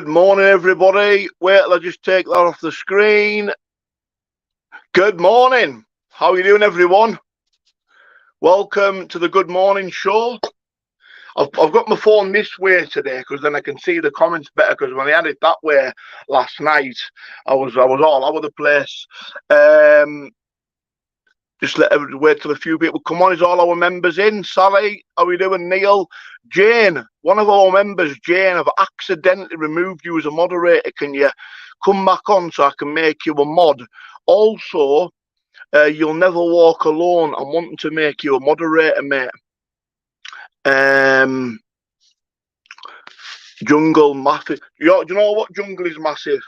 Good morning, everybody. Wait till I just take that off the screen. Good morning. How are you doing, everyone? Welcome to the Good Morning Show. I've got my phone this way today because then I can see the comments better, because when I had it that way last night, I was all over the place. Just wait till a few people come on. Is all our members in? Sally, how are we doing? Neil, Jane, one of our members, Jane, I've accidentally removed you as a moderator. Can you come back on so I can make you a mod? Also, you'll never walk alone. I'm wanting to make you a moderator, mate. Jungle massive. Do you know what? Jungle is massive.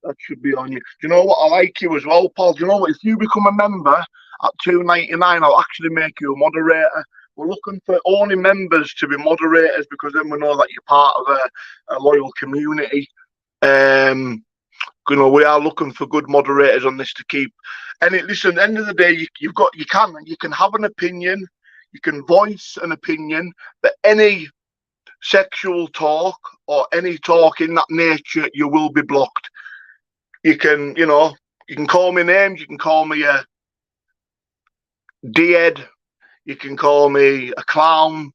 That should be on you. Do you know what? I like you as well, Paul. Do you know what? If you become a member at $2.99, I'll actually make you a moderator. We're looking for only members to be moderators, because then we know that you're part of a loyal community. You know, we are looking for good moderators on this to keep. And listen, at the end of the day, you can have an opinion, you can voice an opinion, but any sexual talk or any talk in that nature, you will be blocked. You can, you can call me names. You can call me a D-head. You can call me a clown.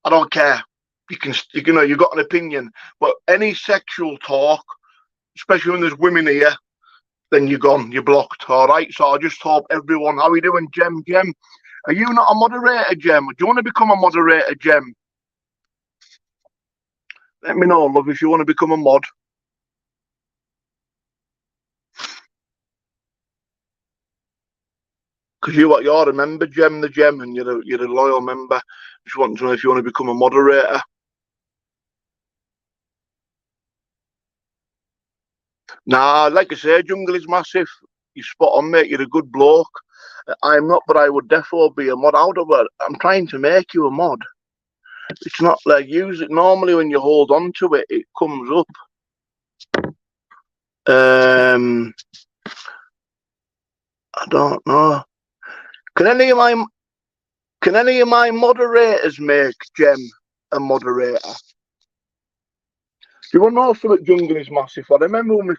I don't care. You've got an opinion. But any sexual talk, especially when there's women here, then you're gone. You're blocked. All right. So I just hope everyone. How are you doing, Jem? Jem, are you not a moderator, Jem? Do you want to become a moderator, Jem? Let me know, love, if you want to become a mod. Because you're a member, Jem the Gem, and you're a loyal member. Just want to know if you want to become a moderator. Nah, like I say, Jungle is massive. You're spot on, mate. You're a good bloke. I'm not, but I would definitely be a mod. I'm trying to make you a mod. It's not like use it normally when you hold on to it, it comes up. I don't know. Can any of my moderators make Jem a moderator? Do you want to know something? Jungle is massive. I remember when me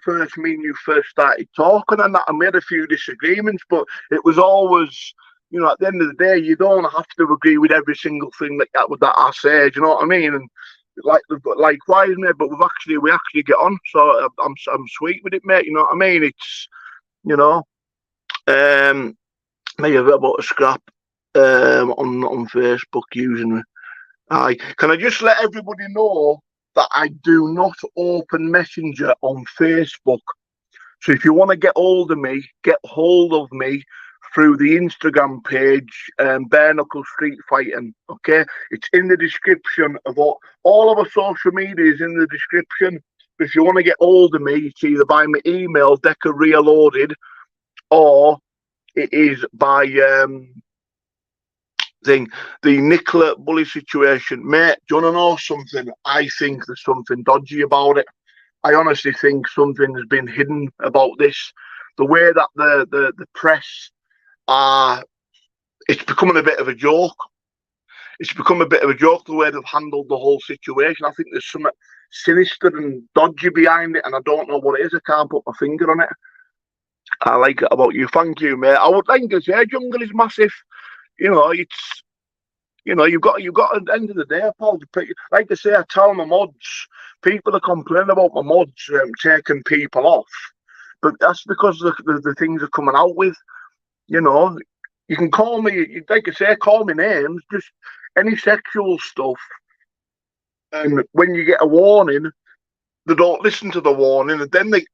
and you first started talking and that, I made a few disagreements, but it was always, at the end of the day, you don't have to agree with every single thing that I say. Do you know what I mean? And likewise, mate. But we actually get on. So I'm sweet with it, mate. You know what I mean? It's maybe a bit about a scrap on Facebook using me. Can I just let everybody know that I do not open Messenger on Facebook? So if you want to get hold of me through the Instagram page, Bareknuckle Street Fighting. Okay, it's in the description of all of our social media is in the description. But if you want to get hold of me, it's either by my email, Decca Reloaded, or it is by the Nicola Bully situation. Mate, do you want to know something? I think there's something dodgy about it. I honestly think something has been hidden about this. The way that the press it's becoming a bit of a joke. It's become a bit of a joke the way they've handled the whole situation. I think there's something sinister and dodgy behind it, and I don't know what it is. I can't put my finger on it. I like it about you. Thank you, mate. I would like to say Jungle is massive. It's you've got at the end of the day, Paul. Like I say, I tell my mods. People are complaining about my mods taking people off, but that's because the things are coming out with. You can call me, like I say, call me names, just any sexual stuff. And when you get a warning, they don't listen to the warning, and then they're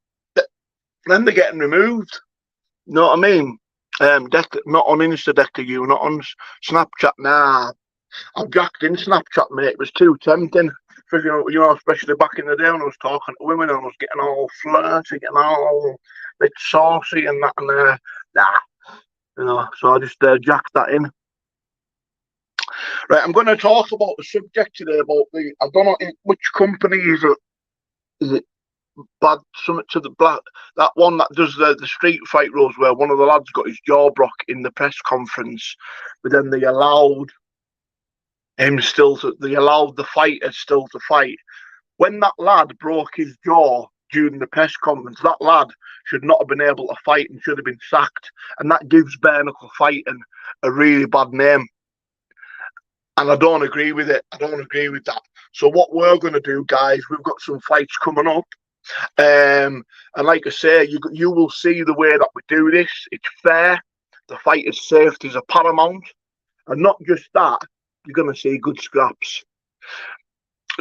getting removed. You know what I mean? Decca, not on Insta, Decca, you not on Snapchat. Nah, I've jacked in Snapchat, mate. It was too tempting. Especially back in the day when I was talking to women and I was getting all flirty, getting all a bit saucy and that, and so I just jacked that in. Right, I'm going to talk about the subject today, about I don't know which company is it bad something to the black, that one that does the street fight rules, where one of the lads got his jaw broke in the press conference, but then they allowed the fighter still to fight. When that lad broke his jaw during the press conference, that lad should not have been able to fight and should have been sacked. And that gives Bareknuckle fighting a really bad name. And I don't agree with it. I don't agree with that. So what we're going to do, guys, we've got some fights coming up. And like I say, you will see the way that we do this. It's fair. The fighter's safety is a paramount. And not just that, you're going to see good scraps.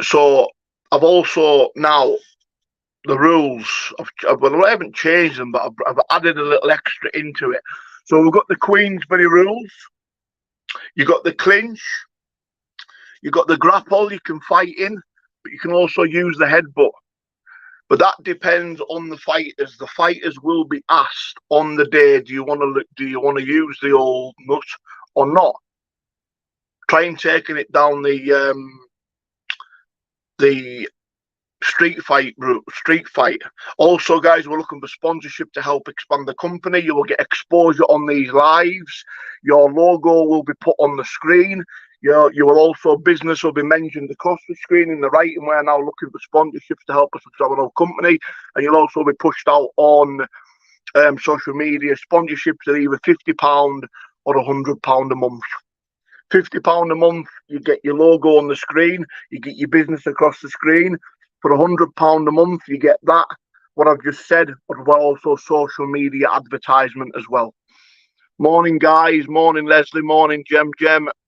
So I've also now, the rules, well, I haven't changed them, but I've added a little extra into it. So we've got the Queensberry rules. You've got the clinch. You've got the grapple you can fight in, but you can also use the headbutt. But that depends on the fighters. The fighters will be asked on the day, do you want to use the old nut or not? Trying taking it down the street fight. Also, guys, we're looking for sponsorship to help expand the company. You will get exposure on these lives. Your logo will be put on the screen. You will also, business will be mentioned across the screen in the writing. We're now looking for sponsorships to help us with our company, and you'll also be pushed out on social media. Sponsorships are either £50 or £100 a month. £50 a month, you get your logo on the screen, you get your business across the screen. For £100 a month, you get that, what I've just said, but also social media advertisement as well. Morning, guys. Morning, Leslie. Morning, Jem.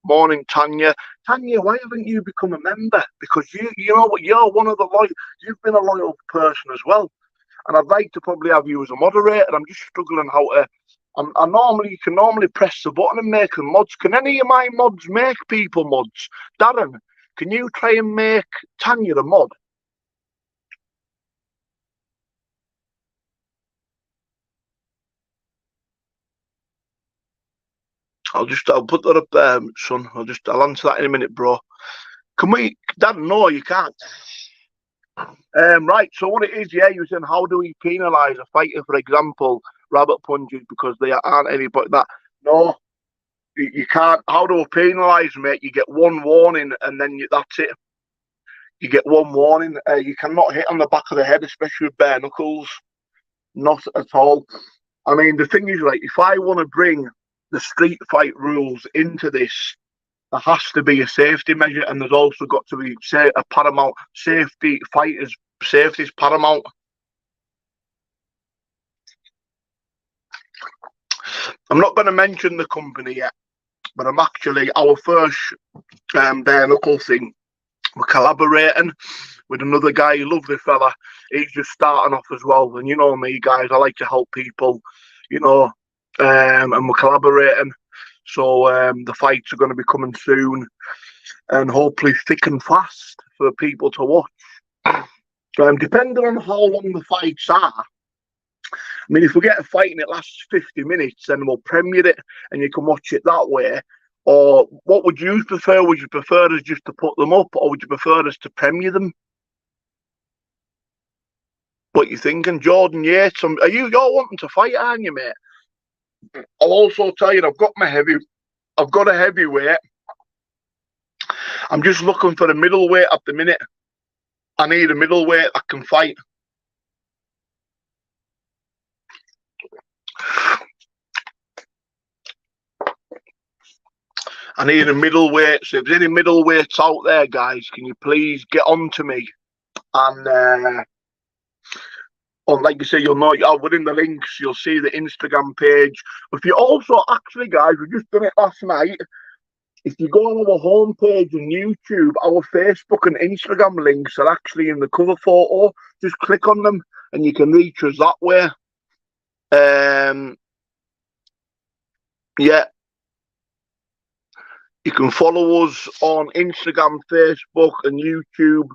Morning, Tanya. Tanya, why haven't you become a member? Because you know what, you're one of the loyal. You've been a loyal person as well, and I'd like to probably have you as a moderator. I'm just struggling how to. You can normally press the button and make them mods. Can any of my mods make people mods? Darren, can you try and make Tanya a mod? I'll put that up there, son. I'll answer that in a minute, bro. Can we, Dad? No, you can't. Right, so what it is, yeah, you were saying, how do we penalise a fighter, for example, rabbit punches because they aren't any, but that, no, you can't. How do we penalise, mate? You get one warning and then that's it. You get one warning. You cannot hit on the back of the head, especially with bare knuckles. Not at all. I mean, the thing is, like, if I want to bring the street fight rules into this, there has to be a safety measure, and there's also got to be, say, a paramount safety. Fighters' safety is paramount. I'm not going to mention the company yet, but I'm actually, our first bare knuckle thing, we're collaborating with another guy, lovely fella. He's just starting off as well, and you know me, guys, I like to help people, you know, and we're collaborating. So the fights are going to be coming soon, and hopefully thick and fast for people to watch. Depending on how long the fights are, I mean, if we get a fight and it lasts 50 minutes, then we'll premiere it and you can watch it that way. Or what would you prefer? Would you prefer us just to put them up, or would you prefer us to premiere them? What you thinking, Jordan? Yates? You're wanting to fight, aren't you, mate? I'll also tell you, I've got a heavyweight. I'm just looking for a middleweight at the minute. I need a middleweight that can fight. I need a middleweight. So if there's any middleweights out there, guys, can you please get on to me? And like you say, you'll know, within the links, you'll see the Instagram page. If you also, actually, guys, we just done it last night. If you go on our homepage on YouTube, our Facebook and Instagram links are actually in the cover photo. Just click on them and you can reach us that way. Yeah. You can follow us on Instagram, Facebook and YouTube,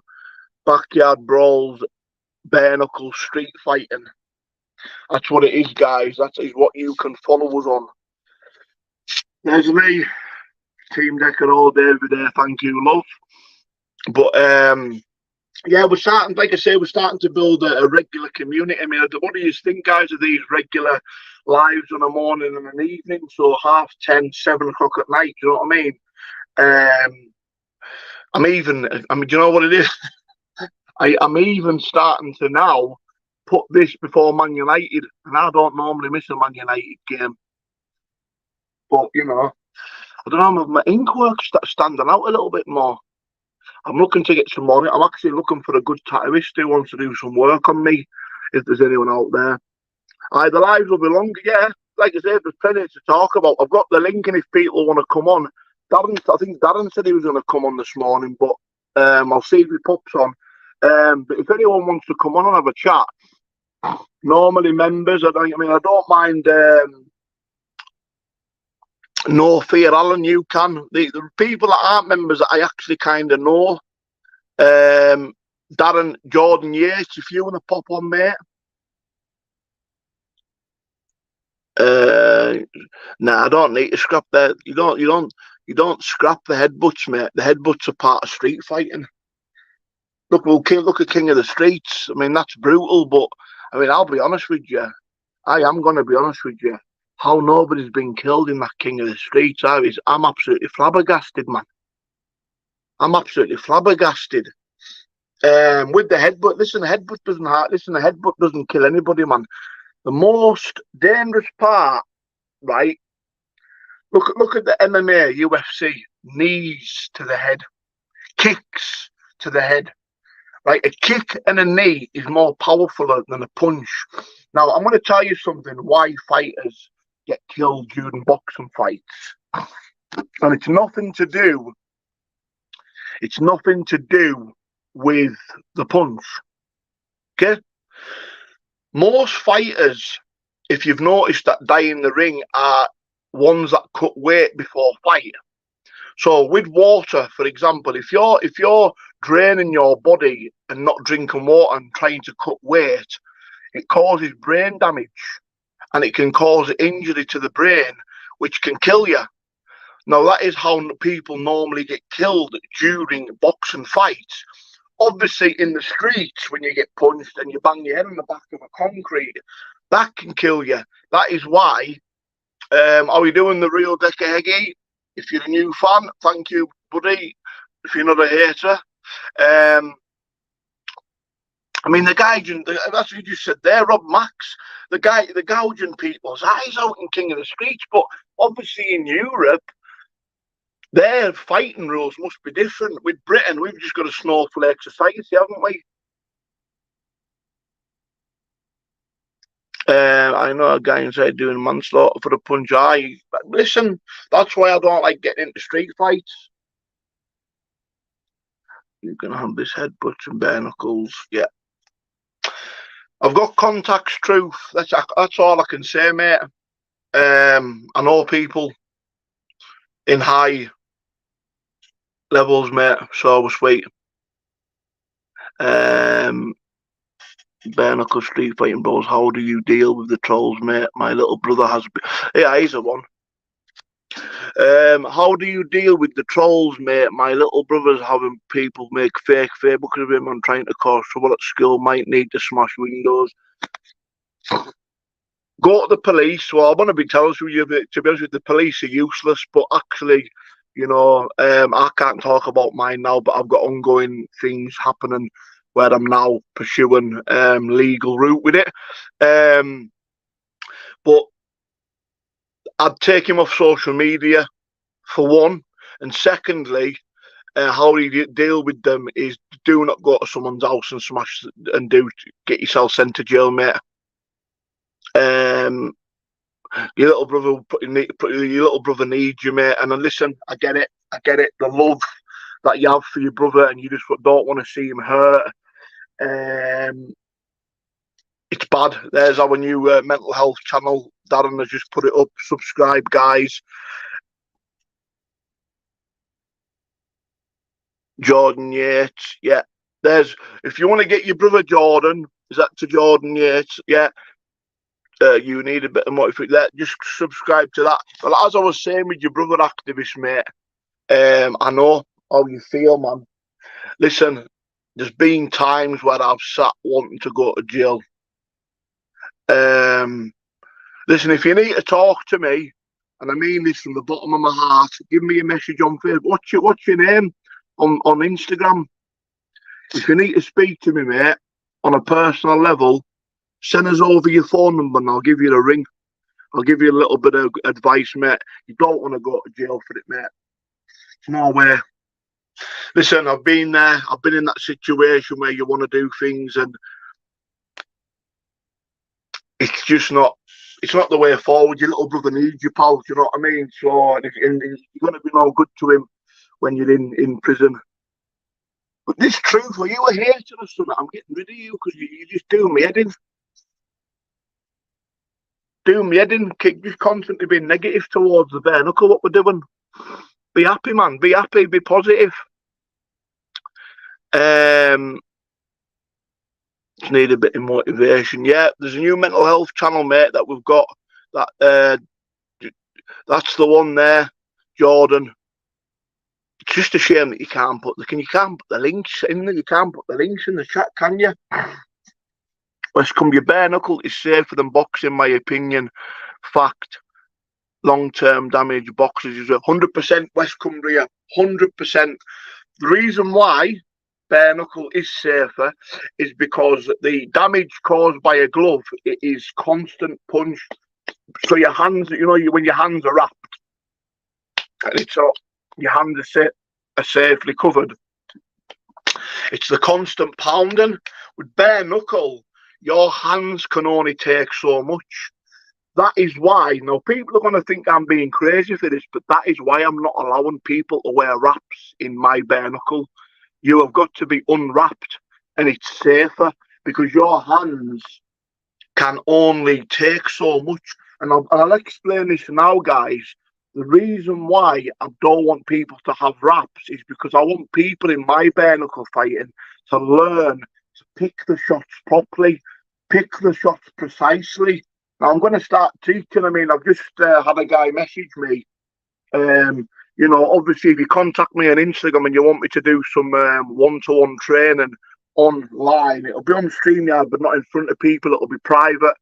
Backyard Brawls, Bareknuckle Street Fighting. That's what it is, guys. That is what you can follow us on. There's me, Team Decca all day, every day. Thank you, love. But yeah, we're starting. Like I say, we're starting to build a regular community. I mean, what do you think, guys, of these regular lives on a morning and an evening? So 10:30, 7 o'clock at night. You know what I mean? Do you know what it is? I'm even starting to now put this before Man United, and I don't normally miss a Man United game. But, you know, I don't know, my ink work's standing out a little bit more. I'm looking to get some more. I'm actually looking for a good tattooist who wants to do some work on me, if there's anyone out there. The lives will be longer, yeah. Like I said, there's plenty to talk about. I've got the link, and if people want to come on, I think Darren said he was going to come on this morning, but I'll see if he pops on. But if anyone wants to come on and have a chat, normally members, I don't mind. No fear, Alan, you can. The people that aren't members that I actually kind of know, Darren, Jordan Yates, if you want to pop on, mate. Nah, I don't need to scrap that. You don't scrap the headbutts, mate. The headbutts are part of street fighting. Look at King of the Streets. I mean, that's brutal, but I mean, I'll be honest with you. I am going to be honest with you. How nobody's been killed in that King of the Streets, I'm absolutely flabbergasted, man. I'm absolutely flabbergasted. With the headbutt, listen, the headbutt doesn't hurt. Listen, the headbutt doesn't kill anybody, man. The most dangerous part, right? Look at the MMA, UFC, knees to the head, kicks to the head. Right, a kick and a knee is more powerful than a punch. Now, I'm going to tell you something. Why fighters get killed during boxing fights, and it's nothing to do with the punch. Okay, most fighters, if you've noticed, that die in the ring are ones that cut weight before fight. So with water, for example, if you're draining your body and not drinking water and trying to cut weight, it causes brain damage, and it can cause injury to the brain, which can kill you. Now, that is how people normally get killed during boxing fights. Obviously, in the streets, when you get punched and you bang your head on the back of a concrete, that can kill you. That is why, are we doing the real Decca Heggie? If you're a new fan, thank you, buddy. If you're not a hater, I mean, the guy, that's what you just said there, Rob Max, the gouging people's eyes out in King of the Streets. But obviously in Europe, their fighting rules must be different. With Britain, we've just got a snowflake society, haven't we? I know a guy inside doing manslaughter for the punch. Listen, that's why I don't like getting into street fights. You can have this headbutts and bare knuckles. Yeah. I've got contacts, truth. That's all I can say, mate. I know people in high levels, mate. So sweet. Bareknuckle Street Fighting Brawls. How do you deal with the trolls, mate? My little brother has. Yeah, he's a one. How do you deal with the trolls, mate? My little brother's having people make fake Facebooks of him and trying to cause trouble at school. Might need to smash windows. Go to the police. Well, I want to be telling you, to be honest with you, the police are useless. But actually, you know, I can't talk about mine now, but I've got ongoing things happening where I'm now pursuing legal route with it. But I'd take him off social media, for one. And secondly, how you deal with them is do not go to someone's house and smash and get yourself sent to jail, mate. Your little brother needs you, mate. And listen, I get it. The love that you have for your brother, and you just don't want to see him hurt. It's bad. There's our new mental health channel. Darren has just put it up. Subscribe, guys. Jordan Yates. Yeah. If you want to get your brother Jordan, is that to Jordan Yates? Yeah. You need a bit of motivation. Just subscribe to that. But as I was saying with your brother activist, mate, I know how you feel, man. Listen, there's been times where I've sat wanting to go to jail. Listen, if you need to talk to me, and I mean this from the bottom of my heart, give me a message on Facebook. What's your name on Instagram? If you need to speak to me, mate, on a personal level, send us over your phone number and I'll give you a ring. I'll give you a little bit of advice, mate. You don't want to go to jail for it, mate. It's no way. Listen, I've been there. I've been in that situation where you want to do things and it's just not. It's not the way forward. Your little brother needs you, pal. Do you know what I mean? So and you're going to be no good to him when you're in prison. But this truth, are you a hater or something? I'm getting rid of you because you just do me head in. Do me head in. Just constantly being negative towards the bare knuckle. What we're doing. Be happy, man. Be happy. Be positive. Just need a bit of motivation. Yeah, there's a new mental health channel, mate, that we've got. That that's the one there, Jordan. It's just a shame that you can't put the links in there. You can't put the links in the chat, can you? West Cumbria bare knuckle is safer than boxing, in my opinion. Fact. Long-term damage boxers is 100% West Cumbria, 100%. The reason why bare knuckle is safer is because the damage caused by a glove, it is constant punch. So your hands, when your hands are wrapped, and it's your hands are safely covered. It's the constant pounding. With bare knuckle, your hands can only take so much. That is why, now people are going to think I'm being crazy for this, but that is why I'm not allowing people to wear wraps in my bare knuckle. You have got to be unwrapped and it's safer because your hands can only take so much. And I'll explain this now, guys. The reason why I don't want people to have wraps is because I want people in my bare knuckle fighting to learn to pick the shots properly, pick the shots precisely. Now, I'm going to start teaching. I mean, I've just had a guy message me. Obviously, if you contact me on Instagram and you want me to do some one-to-one training online, it'll be on StreamYard, but not in front of people. It'll be private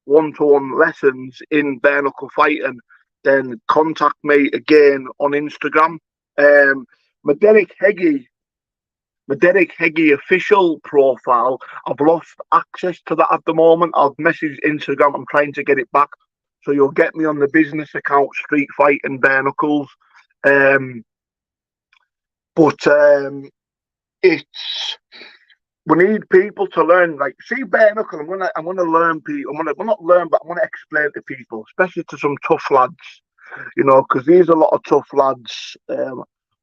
one-to-one lessons in bare knuckle fighting. Then contact me again on Instagram. My Derek Heggie official profile, I've lost access to that at the moment. I've messaged Instagram. I'm trying to get it back. So you'll get me on the business account, Street Fighting Bare Knuckles. It's we need people to learn. Like, see, bare knuckle. I'm gonna learn people. Well, not learn, but I'm gonna explain to people, especially to some tough lads. Because there's a lot of tough lads.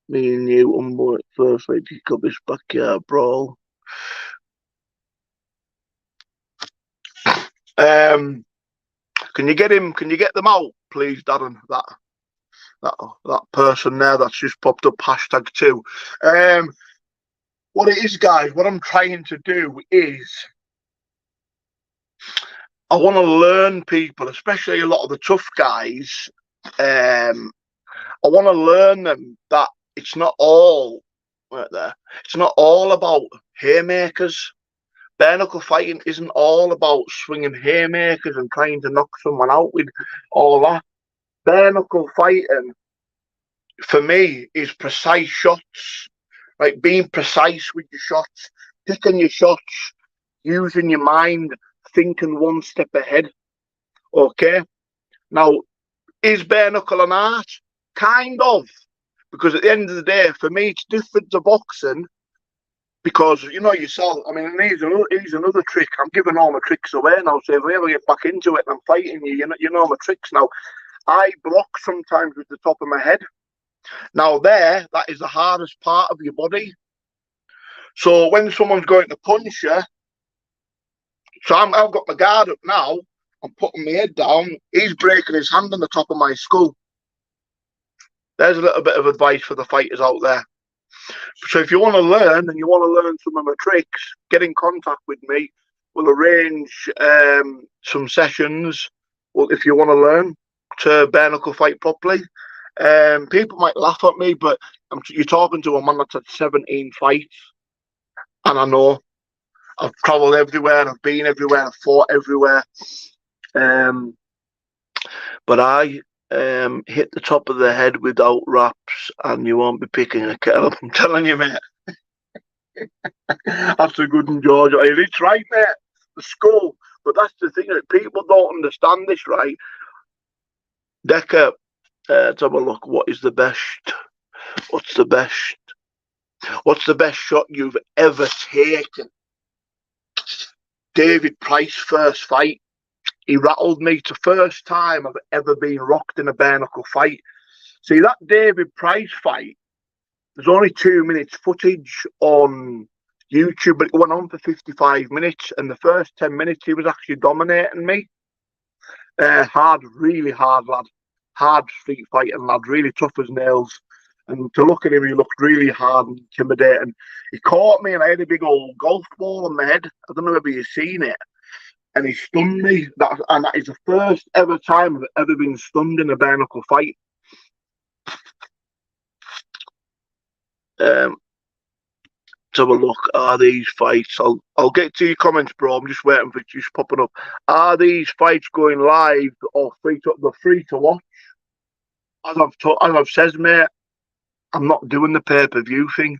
Me and you, unworked first, like, pick up this backyard brawl. Can you get him? Can you get them out, please, Darren? That person there that's just popped up #2. What it is, guys, what I'm trying to do is I want to learn people, especially a lot of the tough guys. I want to learn them that it's not all right there. It's not all about haymakers. Bare knuckle fighting isn't all about swinging haymakers and trying to knock someone out with all that. Bare knuckle fighting, for me, is precise shots. Like being precise with your shots, picking your shots, using your mind, thinking one step ahead. Okay? Now, is bare knuckle an art? Kind of. Because at the end of the day, for me, it's different to boxing. Because, yourself, I mean, here's another trick. I'm giving all my tricks away now. So if I ever get back into it and I'm fighting you, you know my tricks now. I block sometimes with the top of my head. Now that is the hardest part of your body. So when someone's going to punch you, so I've got my guard up now, I'm putting my head down, he's breaking his hand on the top of my skull. There's a little bit of advice for the fighters out there. So if you want to learn and you want to learn some of my tricks, get in contact with me. We'll arrange some sessions. Well, if you want to learn to bare knuckle fight properly. People might laugh at me, but you're talking to a man that's had 17 fights, and I know I've travelled everywhere, I've been everywhere, I've fought everywhere, but I hit the top of the head without wraps, and you won't be picking a kettle up. I'm telling you, mate. That's a good one, George. It's right, mate. The skull. But that's the thing, that people don't understand this, right? Decca, let's have a look. What is the best? What's the best? What's the best shot you've ever taken? David Price first fight. He rattled me. It's the first time I've ever been rocked in a bare knuckle fight. See, that David Price fight, there's only 2 minutes footage on YouTube, but it went on for 55 minutes. And the first 10 minutes, he was actually dominating me. Hard, really hard lad. Hard street fighting lad, really tough as nails. And to look at him, he looked really hard and intimidating. He caught me and I had a big old golf ball on my head. I don't know whether you've seen it. And he stunned me. And that is the first ever time I've ever been stunned in a bare knuckle fight. Let's have a look. Are these fights? I'll get to your comments, bro. I'm just waiting for it just popping up. Are these fights going live or free to watch? As I've said, mate, I'm not doing the pay-per-view thing.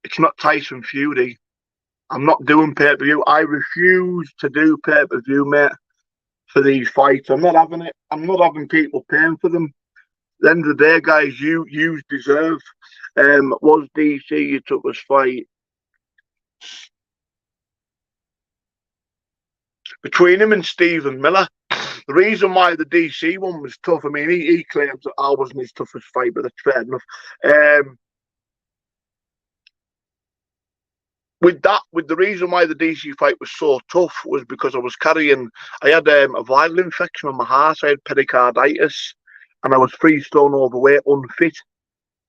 It's not Tyson Fury. I'm not doing pay-per-view. I refuse to do pay-per-view, mate, for these fights. I'm not having it. I'm not having people paying for them. At the end of the day, guys, you deserve. Was DC your toughest fight? Between him and Stephen Miller. The reason why the DC one was tough, I mean, he claims that I wasn't his toughest fight, but that's fair enough. With the reason why the DC fight was so tough was because I had a viral infection on my heart. I had pericarditis, and I was 3 stone overweight, unfit.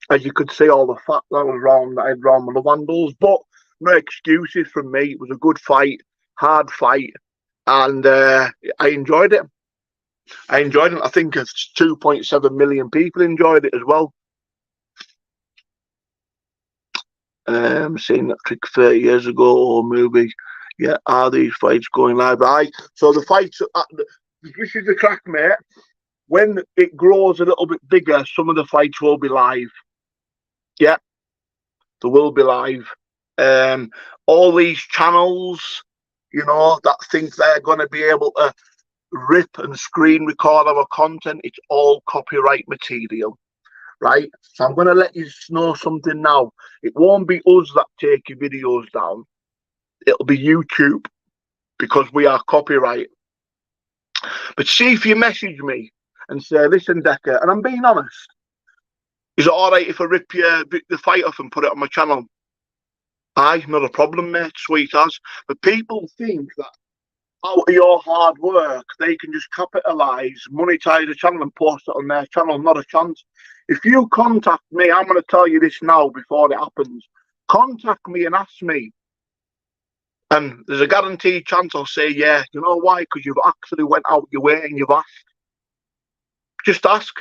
As you could see, all the fat that I had around my love handles. But no excuses from me. It was a good fight, hard fight, and I enjoyed it. I think it's 2.7 million people enjoyed it as well. Seeing that trick 30 years ago or movie. Yeah, are these fights going live? So the fights, this is the crack, mate. When it grows a little bit bigger, some of the fights will be live. Yeah, they will be live. All these channels, that think they're going to be able to rip and screen record our content, it's all copyright material. Right, so I'm going to let you know something now. It won't be us that take your videos down. It'll be YouTube, because we are copyright. But see, if you message me and say, listen, Decca, and I'm being honest, is it all right if I rip the fight off and put it on my channel? Aye, not a problem, mate, sweet as. But people think that out of your hard work, they can just capitalise, monetize the channel and post it on their channel. Not a chance. If you contact me, I'm going to tell you this now before it happens. Contact me and ask me. And there's a guaranteed chance I'll say, yeah. You know why? Because you've actually went out your way and you've asked. Just ask.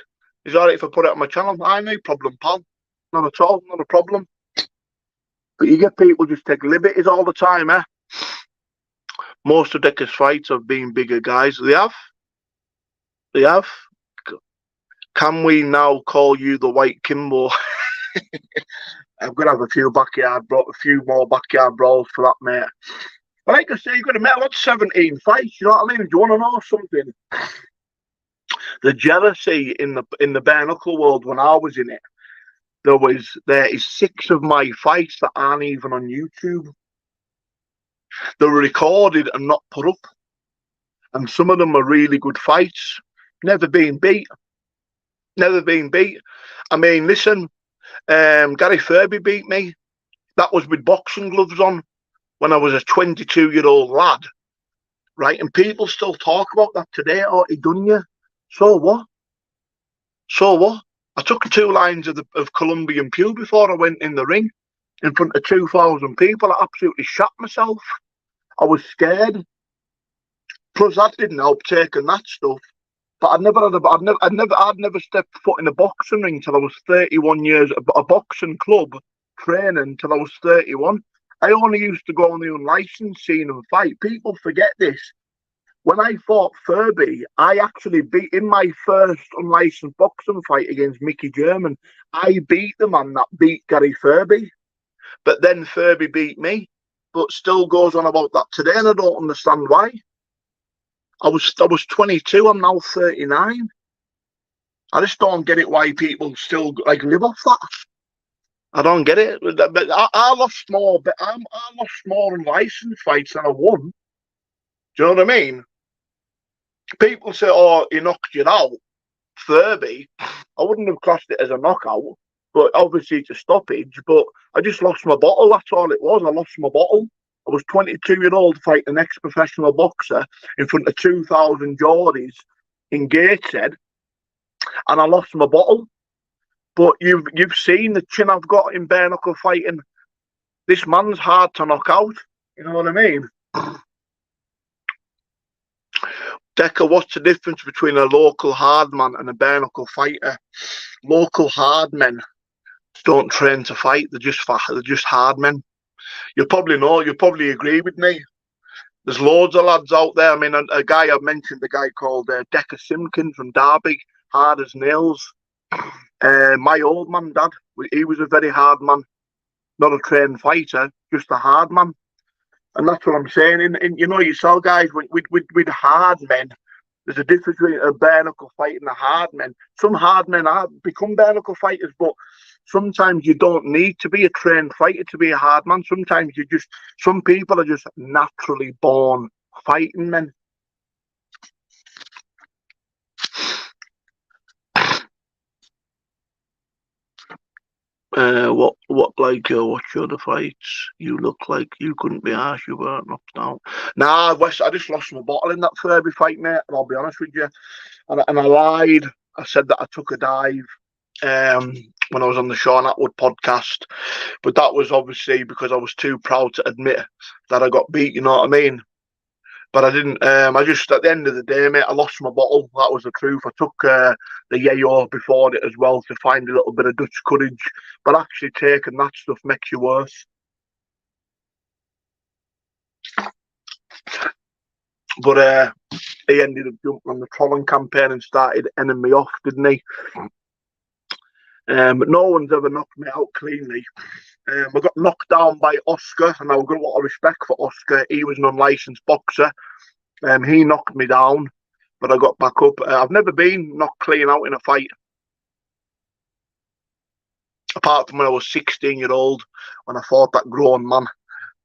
Is it all right if I put it on my channel? I no problem, pal. Not at all. Not a problem. But you get people just take liberties all the time, eh? Most of Decca's fights have been bigger guys. They have. They have. Can we now call you the White Kimbo? I'm going to have a few more backyard brawls for that, mate. But like I say, you've got to admit, I had 17 fights, you know what I mean? Do you want to know something? The jealousy in the bare knuckle world when I was in it, there is 6 of my fights that aren't even on YouTube. They were recorded and not put up. And some of them are really good fights. Never been beat. Never been beat. I mean, listen, Gary Furby beat me. That was with boxing gloves on when I was a 22-year-old lad. Right? And people still talk about that today. Oh, he done you. So what? So what? I took 2 lines of Colombian Pew before I went in the ring in front of 2,000 people. I absolutely shot myself. I was scared. Plus, that didn't help taking that stuff. But I'd never stepped foot in a boxing ring till I was 31 years. A boxing club training till I was 31. I only used to go on the unlicensed scene and fight. People forget this. When I fought Furby, I actually beat, in my first unlicensed boxing fight against Mickey German, I beat the man that beat Gary Furby. But then Furby beat me, but still goes on about that today, and I don't understand why. I was 22. I'm now 39. I just don't get it why people still like live off that. I don't get it. But I lost more. But I lost more in license fights than I won. Do you know what I mean? People say, "Oh, he knocked you out." Furby, I wouldn't have classed it as a knockout, but obviously it's a stoppage. But I just lost my bottle. That's all it was. I lost my bottle. I was 22-year-old fighting the next professional boxer in front of 2,000 Geordies in Gateshead, and I lost my bottle. But you've seen the chin I've got in bare knuckle fighting. This man's hard to knock out. You know what I mean? Decca, what's the difference between a local hard man and a bare knuckle fighter? Local hard men don't train to fight. They're just hard men. You probably know. You probably agree with me. There's loads of lads out there. I mean, a guy I've mentioned, the guy called Decca Simpkins from Derby, hard as nails. My old man, Dad, he was a very hard man, not a trained fighter, just a hard man. And that's what I'm saying. In you know yourself, guys, with hard men, there's a difference between a bare knuckle fight and a hard men. Some hard men become bare knuckle fighters, but sometimes you don't need to be a trained fighter to be a hard man. Sometimes some people are just naturally born fighting men. What's your other fights? You look like you couldn't be arsed, you weren't knocked out. Nah, Wes, I just lost my bottle in that Furby fight, mate, and I'll be honest with you. And I lied. I said that I took a dive when I was on the Sean Atwood podcast. But that was obviously because I was too proud to admit that I got beat, you know what I mean? But I didn't. I just, at the end of the day, mate, I lost my bottle. That was the truth. I took the yayo before it as well to find a little bit of Dutch courage. But actually taking that stuff makes you worse. But he ended up jumping on the trolling campaign and started ending me off, didn't he? But no one's ever knocked me out cleanly. I got knocked down by Oscar, and I've got a lot of respect for Oscar. He was an unlicensed boxer. He knocked me down, but I got back up. I've never been knocked clean out in a fight, apart from when I was 16-year-old, when I fought that grown man.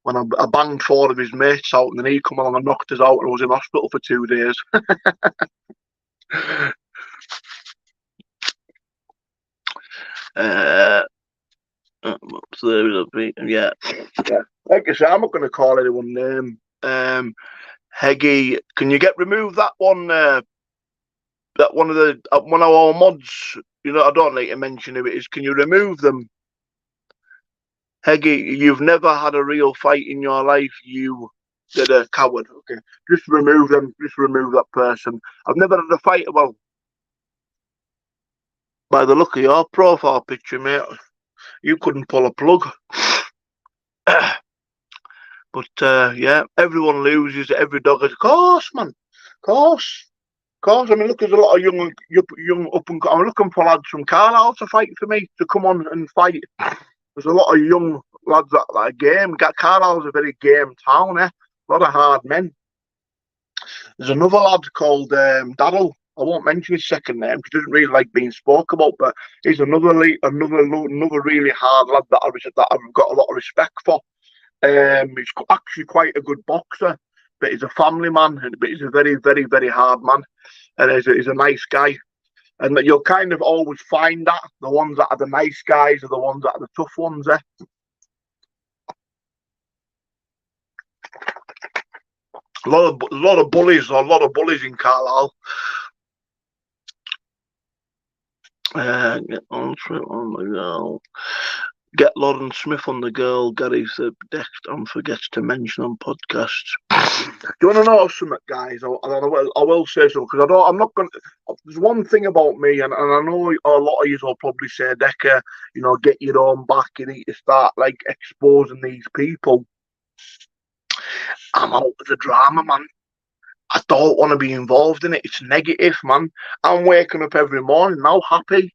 When I banged 4 of his mates out, and then he come along and knocked us out, and I was in hospital for 2 days. Yeah. Like I said, I'm not going to call anyone name. Heggie, can you remove that one? That one of our mods. You know, I don't like to mention who it is. Can you remove them? Heggie, you've never had a real fight in your life. You did a coward. Okay, just remove them. Just remove that person. I've never had a fight. Well, by the look of your profile picture, mate, you couldn't pull a plug. But yeah, everyone loses. Every dog is, of course, man. Of course. I mean, look, there's a lot of young up and I'm looking for lads from Carlisle to fight for me, to come on and fight. There's a lot of young lads that are game. Carlisle's a very game town, eh? A lot of hard men. There's another lad called Daryl. I won't mention his second name because he doesn't really like being spoke about, but he's another really hard lad that I've got a lot of respect for. He's actually quite a good boxer, but he's a family man, but he's a very, very, very hard man, and he's a nice guy. And you'll kind of always find that the ones that are the nice guys are the ones that are the tough ones, eh? A lot of bullies in Carlisle. Get on the girl. Get Lauren Smith on the girl. Gary said Dexter forgets to mention on podcasts. Do you want to know something, guys? I will say something because I'm not going to. There's one thing about me, and I know a lot of you will probably say, Decca, you know, get your own back. You need to start like exposing these people. I'm out of the drama, man. I don't want to be involved in it. It's negative, man. I'm waking up every morning now happy.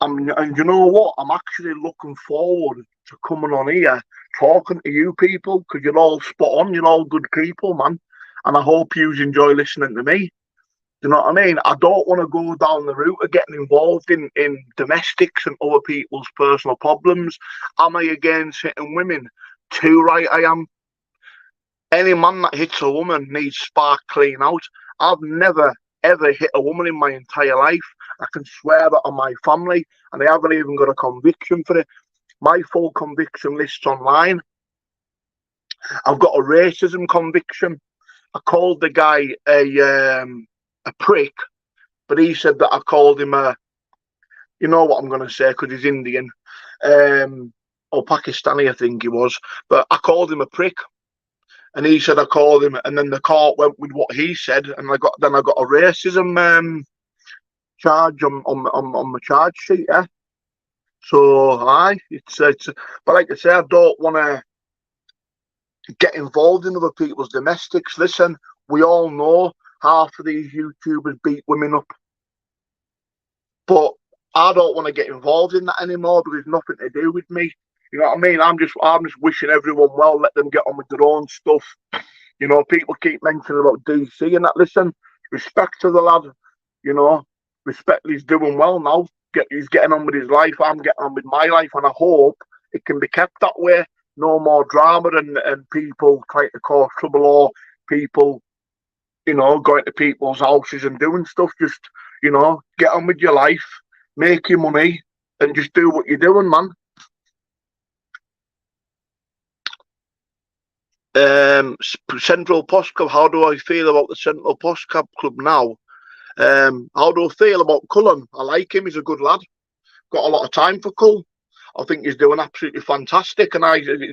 And you know what? I'm actually looking forward to coming on here, talking to you people, because you're all spot on, you're all good people, man. And I hope you enjoy listening to me. Do you know what I mean? I don't want to go down the route of getting involved in domestics and other people's personal problems. Am I against hitting women? Too right I am. Any man that hits a woman needs spark clean out. I've never, ever hit a woman in my entire life. I can swear that on my family, and I haven't even got a conviction for it. My full conviction list's online. I've got a racism conviction. I called the guy a prick, but he said that I called him a, you know what I'm going to say, because he's Indian, or Pakistani, I think he was, but I called him a prick, and he said I called him, and then the court went with what he said, and I got a racism charge on my charge sheet, yeah. So it's but like I say, I don't want to get involved in other people's domestics. Listen, we all know half of these YouTubers beat women up, but I don't want to get involved in that anymore because it's nothing to do with me. You know what I mean? I'm just wishing everyone well. Let them get on with their own stuff. You know, people keep mentioning about DC and that. Listen, respect to the lad. You know, respect. He's doing well now. He's getting on with his life. I'm getting on with my life, and I hope it can be kept that way. No more drama and people trying to cause trouble, or people, you know, going to people's houses and doing stuff. Just, you know, get on with your life, make your money, and just do what you're doing, man. Central Post Club. How do I feel about the Central Post Club now? How do I feel about Cullen? I like him. He's a good lad. Got a lot of time for Cull. I think he's doing absolutely fantastic. And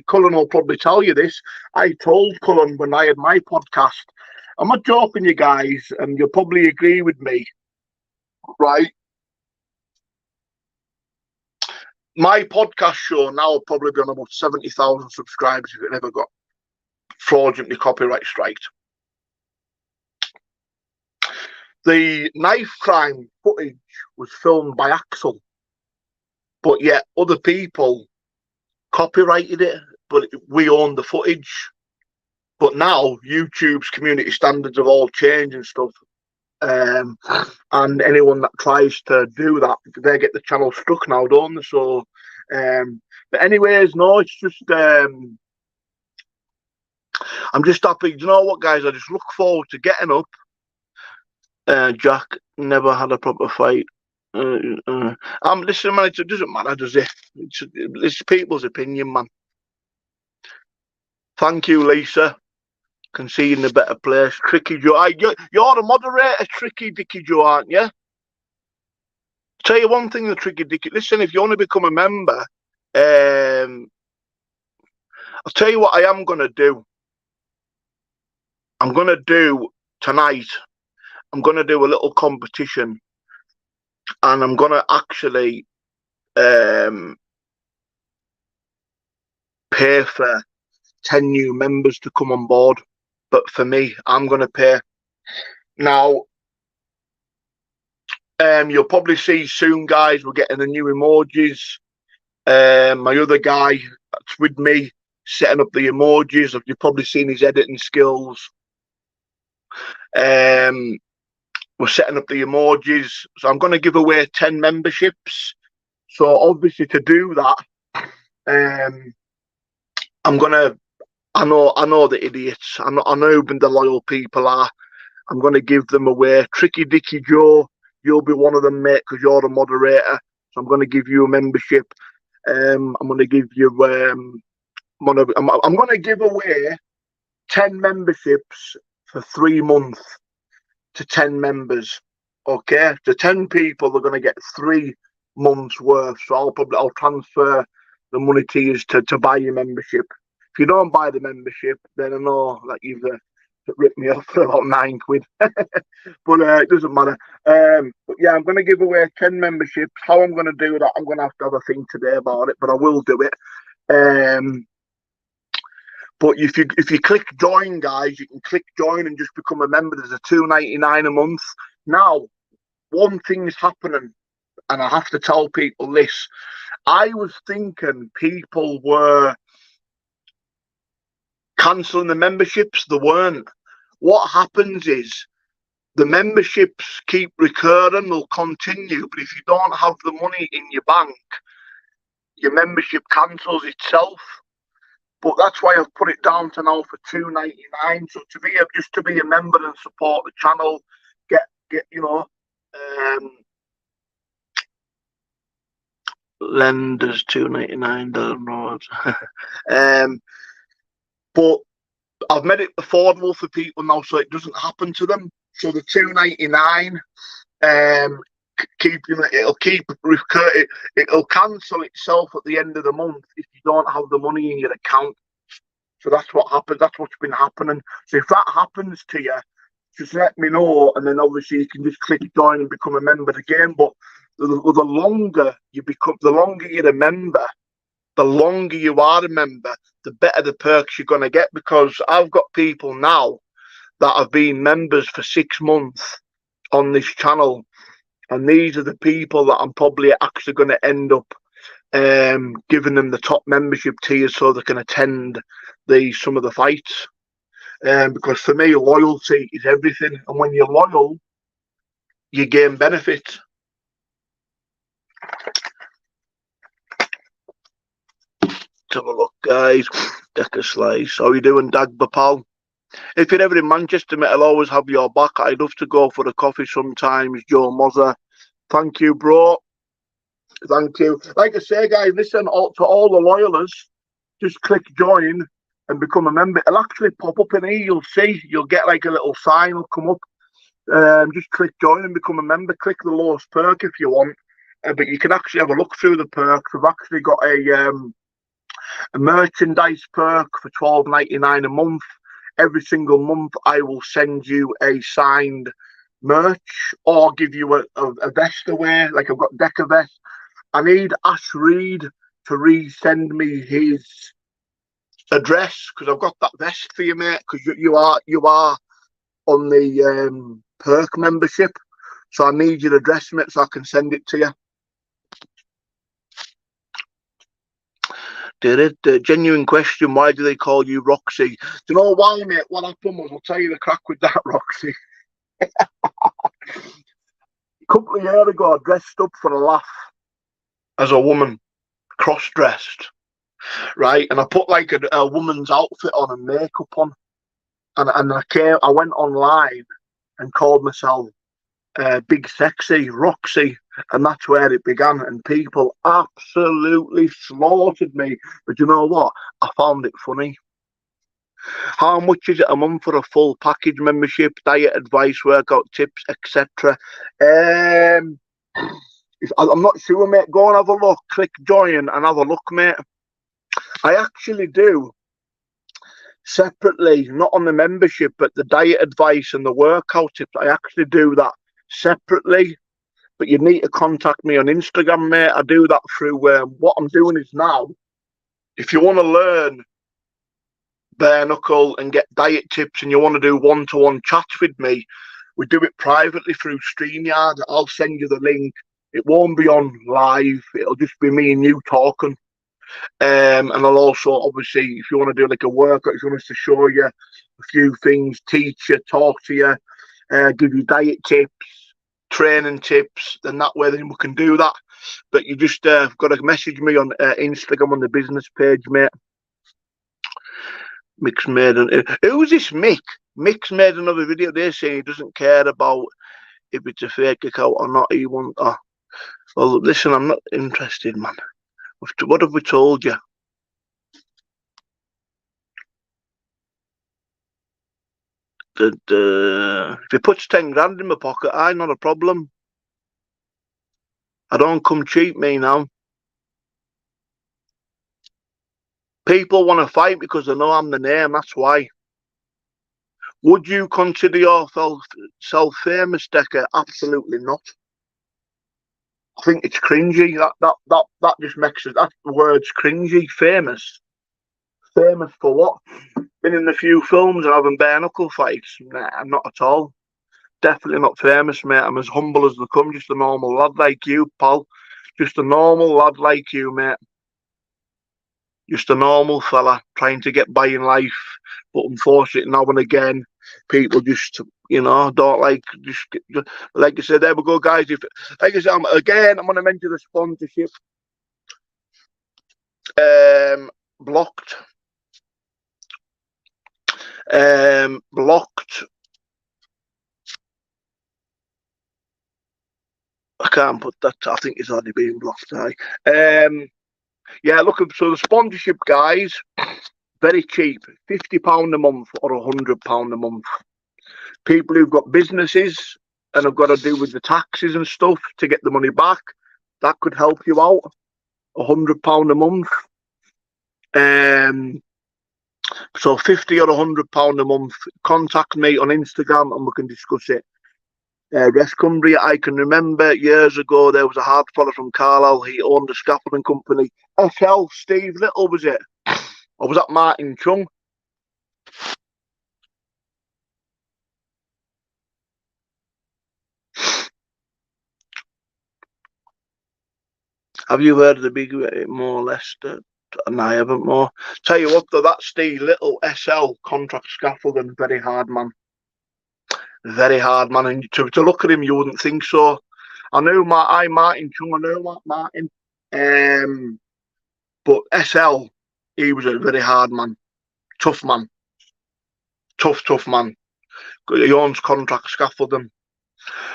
Cullen will probably tell you this. I told Cullen when I had my podcast, I'm not joking, you guys, and you'll probably agree with me, right? My podcast show now will probably be on about 70,000 subscribers if it never got fraudulently copyright striked. The knife crime footage was filmed by Axel, but yet other people copyrighted it, but we own the footage. But now YouTube's community standards have all changed and stuff. And anyone that tries to do that, they get the channel struck now, don't they? So, but anyways, no, it's just, I'm just happy. You know what, guys? I just look forward to getting up. Jack never had a proper fight. Listen, man, it doesn't matter, does it? It's people's opinion, man. Thank you, Lisa. Can see you in a better place. Tricky Joe. You're the moderator, Tricky Dicky Joe, aren't you? Tell you one thing, the Tricky Dicky. Listen, if you want to become a member, I'll tell you what I am going to do. I'm going to do tonight. I'm going to do a little competition, and I'm going to actually pay for 10 new members to come on board. But for me, I'm going to pay. Now, you'll probably see soon, guys, we're getting the new emojis. My other guy that's with me setting up the emojis. You've probably seen his editing skills. We're setting up the emojis. So I'm going to give away 10 memberships. So obviously to do that, I'm going to, I know the idiots. I know who the loyal people are. I'm going to give them away. Tricky Dicky Joe, you'll be one of them, mate, because you're the moderator. So I'm going to give you a membership. I'm going to give you. I'm going to give away 10 memberships for 3 months to 10 members. Okay, so 10 people are going to get 3 months worth. So I'll transfer the money to you to buy your membership. If you don't buy the membership, then I know that you've ripped me off for about £9. But it doesn't matter. But yeah, I'm going to give away 10 memberships. How I'm going to do that, I'm going to have a think today about it, but I will do it. But if you click join, guys, you can click join and just become a member. There's a $2.99 a month. Now, one thing is happening. and I have to tell people this, I was thinking people were cancelling the memberships. They weren't. What happens is the memberships keep recurring, they'll continue, but if you don't have the money in your bank, your membership cancels itself. But that's why I've put it down to now for $2.99. So just to be a member and support the channel, get lenders $2.99. Don't know. But I've made it affordable for people now, so it doesn't happen to them. So the $2.99, it'll cancel itself at the end of the month if you don't have the money in your account. So that's what happens. That's what's been happening. So if that happens to you, just let me know, and then obviously you can just click join and become a member again. But the longer you become, the longer you're a member, the longer you are a member, the better the perks you're going to get. Because I've got people now that have been members for 6 months on this channel, and these are the people that I'm probably actually going to end up giving them the top membership tiers so they can attend some of the fights. Because for me, loyalty is everything, and when you're loyal, you gain benefits. Have a look, guys. Decca Slice. How you doing, Dagba pal? If you're ever in Manchester, mate, I'll always have your back. I'd love to go for a coffee sometimes. Joe Mozza. Thank you, bro. Thank you. Like I say, guys, listen, to all the loyalists, just click join and become a member. It'll actually pop up in here. You'll see. You'll get like a little sign will come up. Just click join and become a member. Click the lowest perk if you want. But you can actually have a look through the perks. We've actually got a merchandise perk for $12.99 a month. Every single month I will send you a signed merch or give you a vest away. Like I've got Decca vest. I need Ash Reed to resend me his address, because I've got that vest for you, mate, because you are on the perk membership, so I need your address, mate, so I can send it to you. Genuine question, why do they call you Roxy? Do you know why, mate? What happened was, I'll tell you the crack with that, Roxy. A couple of years ago, I dressed up for a laugh as a woman, cross-dressed, right? And I put like a woman's outfit on and makeup on, and I went online and called myself Big Sexy Roxy, and that's where it began. And people absolutely slaughtered me, but you know what? I found it funny. How much is it a month for a full package membership, diet advice, workout tips, etc.? I'm not sure, mate. Go and have a look. Click join and have a look, mate. I actually do separately, not on the membership, but the diet advice and the workout tips. I actually do that separately, but you need to contact me on Instagram, mate. I do that through what I'm doing is now, if you want to learn bare knuckle and get diet tips and you want to do one-to-one chats with me, we do it privately through StreamYard. I'll send you the link. It won't be on live, it'll just be me and you talking. And I'll also, obviously, if you want to do like a workout, if you want us to show you a few things, teach you, talk to you, give you diet tips, training tips, then that way then we can do that. But you just got to message me on Instagram on the business page, mate. Mick's made who's this Mick? Mick's made another video there saying he doesn't care about if it's a fake account or not. He won't. Well, listen, I'm not interested, man. What have we told you? If he puts 10 grand in my pocket, not a problem. I don't come cheap, me now. People want to fight because they know I'm the name, that's why. Would you consider yourself famous, Decca? Absolutely not. I think it's cringy. That just makes it. That's the word's cringy. Famous. Famous for what? Been in a few films and having bare knuckle fights. Nah, not at all. Definitely not famous, mate. I'm as humble as they come, just a normal lad like you, pal. Just a normal lad like you, mate. Just a normal fella trying to get by in life. But unfortunately, now and again, people just, don't just like I said, there we go, guys. Like I said, I'm going to mention the sponsorship. Blocked. Blocked. I can't put that. I think it's already been blocked. Yeah, look, so the sponsorship, guys, very cheap, £50 a month or £100 a month. People who've got businesses and have got to do with the taxes and stuff to get the money back, that could help you out. £100 a month. So £50 or £100 a month. Contact me on Instagram and we can discuss it. West Cumbria, I can remember years ago there was a hard fella from Carlisle. He owned a scaffolding company. FL, Steve Little, was it? Or was that Martin Chung? Have you heard of the big, more or less? No, I haven't more. Tell you what, though, that Steve Little SL contract scaffolding, very hard man. Very hard man. And to look at him, you wouldn't think so. I know Martin Chung, I know Martin. But SL, he was a very hard man. Tough man. Tough man. He owns contract scaffolding.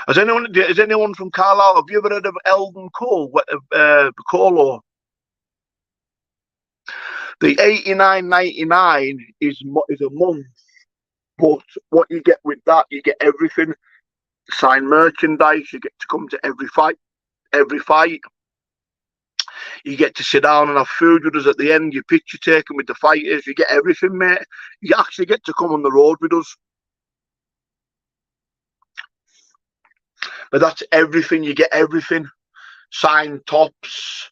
Has anyone from Carlisle, have you ever heard of Eldon Cole? Colo? The $89.99 is a month, but what you get with that, you get everything. Signed merchandise, you get to come to every fight. You get to sit down and have food with us at the end, your picture taken with the fighters, you get everything, mate. You actually get to come on the road with us. But that's everything, you get everything. Signed tops,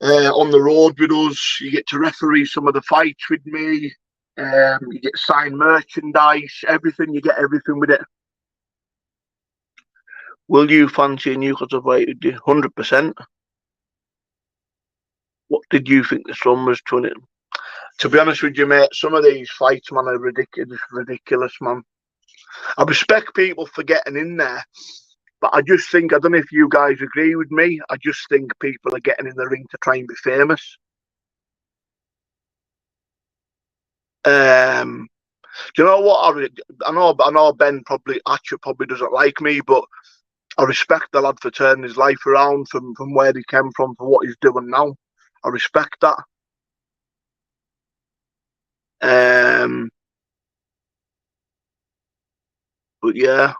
on the road with us, you get to referee some of the fights with me, you get signed merchandise, everything, you get everything with it. Will you fancy a Newcastle fight? 100%. What did you think the sun was to it? To be honest with you, mate, some of these fights, man, are ridiculous, man. I respect people for getting in there, but I just think, I don't know if you guys agree with me, I just think people are getting in the ring to try and be famous. Do you know what? I know Ben probably doesn't like me, but I respect the lad for turning his life around from where he came from for what he's doing now. I respect that. But yeah.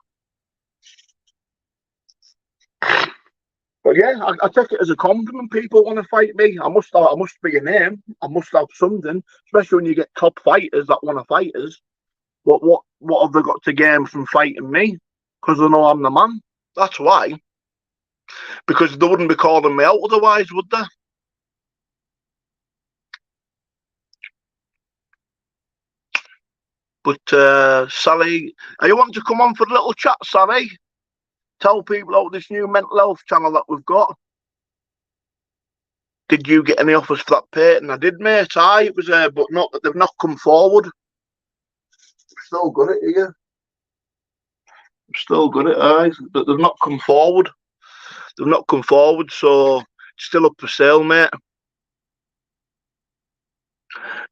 But yeah, I take it as a compliment. People want to fight me. I must be a name. I must have something, especially when you get top fighters that want to fight us. But what have they got to gain from fighting me? Because they know I'm the man. That's why. Because they wouldn't be calling me out otherwise, would they? But Sally, are you wanting to come on for a little chat, Sally? Tell people about this new mental health channel that we've got. Did you get any offers for that patent? I did, mate. It was but they've not come forward. Still got it here. Still got it, but they've not come forward. They've not come forward, so it's still up for sale, mate.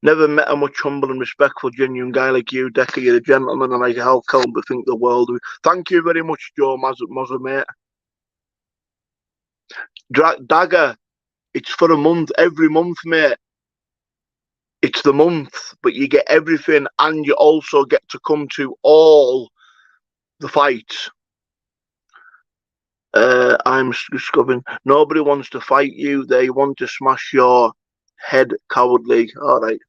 Never met a much humble and respectful, genuine guy like you, Decca. You're a gentleman, and I can't but think the world of you. Thank you very much, Joe Mazza, mate. Dagger, it's for a month, every month, mate. It's the month, but you get everything, and you also get to come to all the fights. I'm discovering nobody wants to fight you. They want to smash your head, cowardly. All right.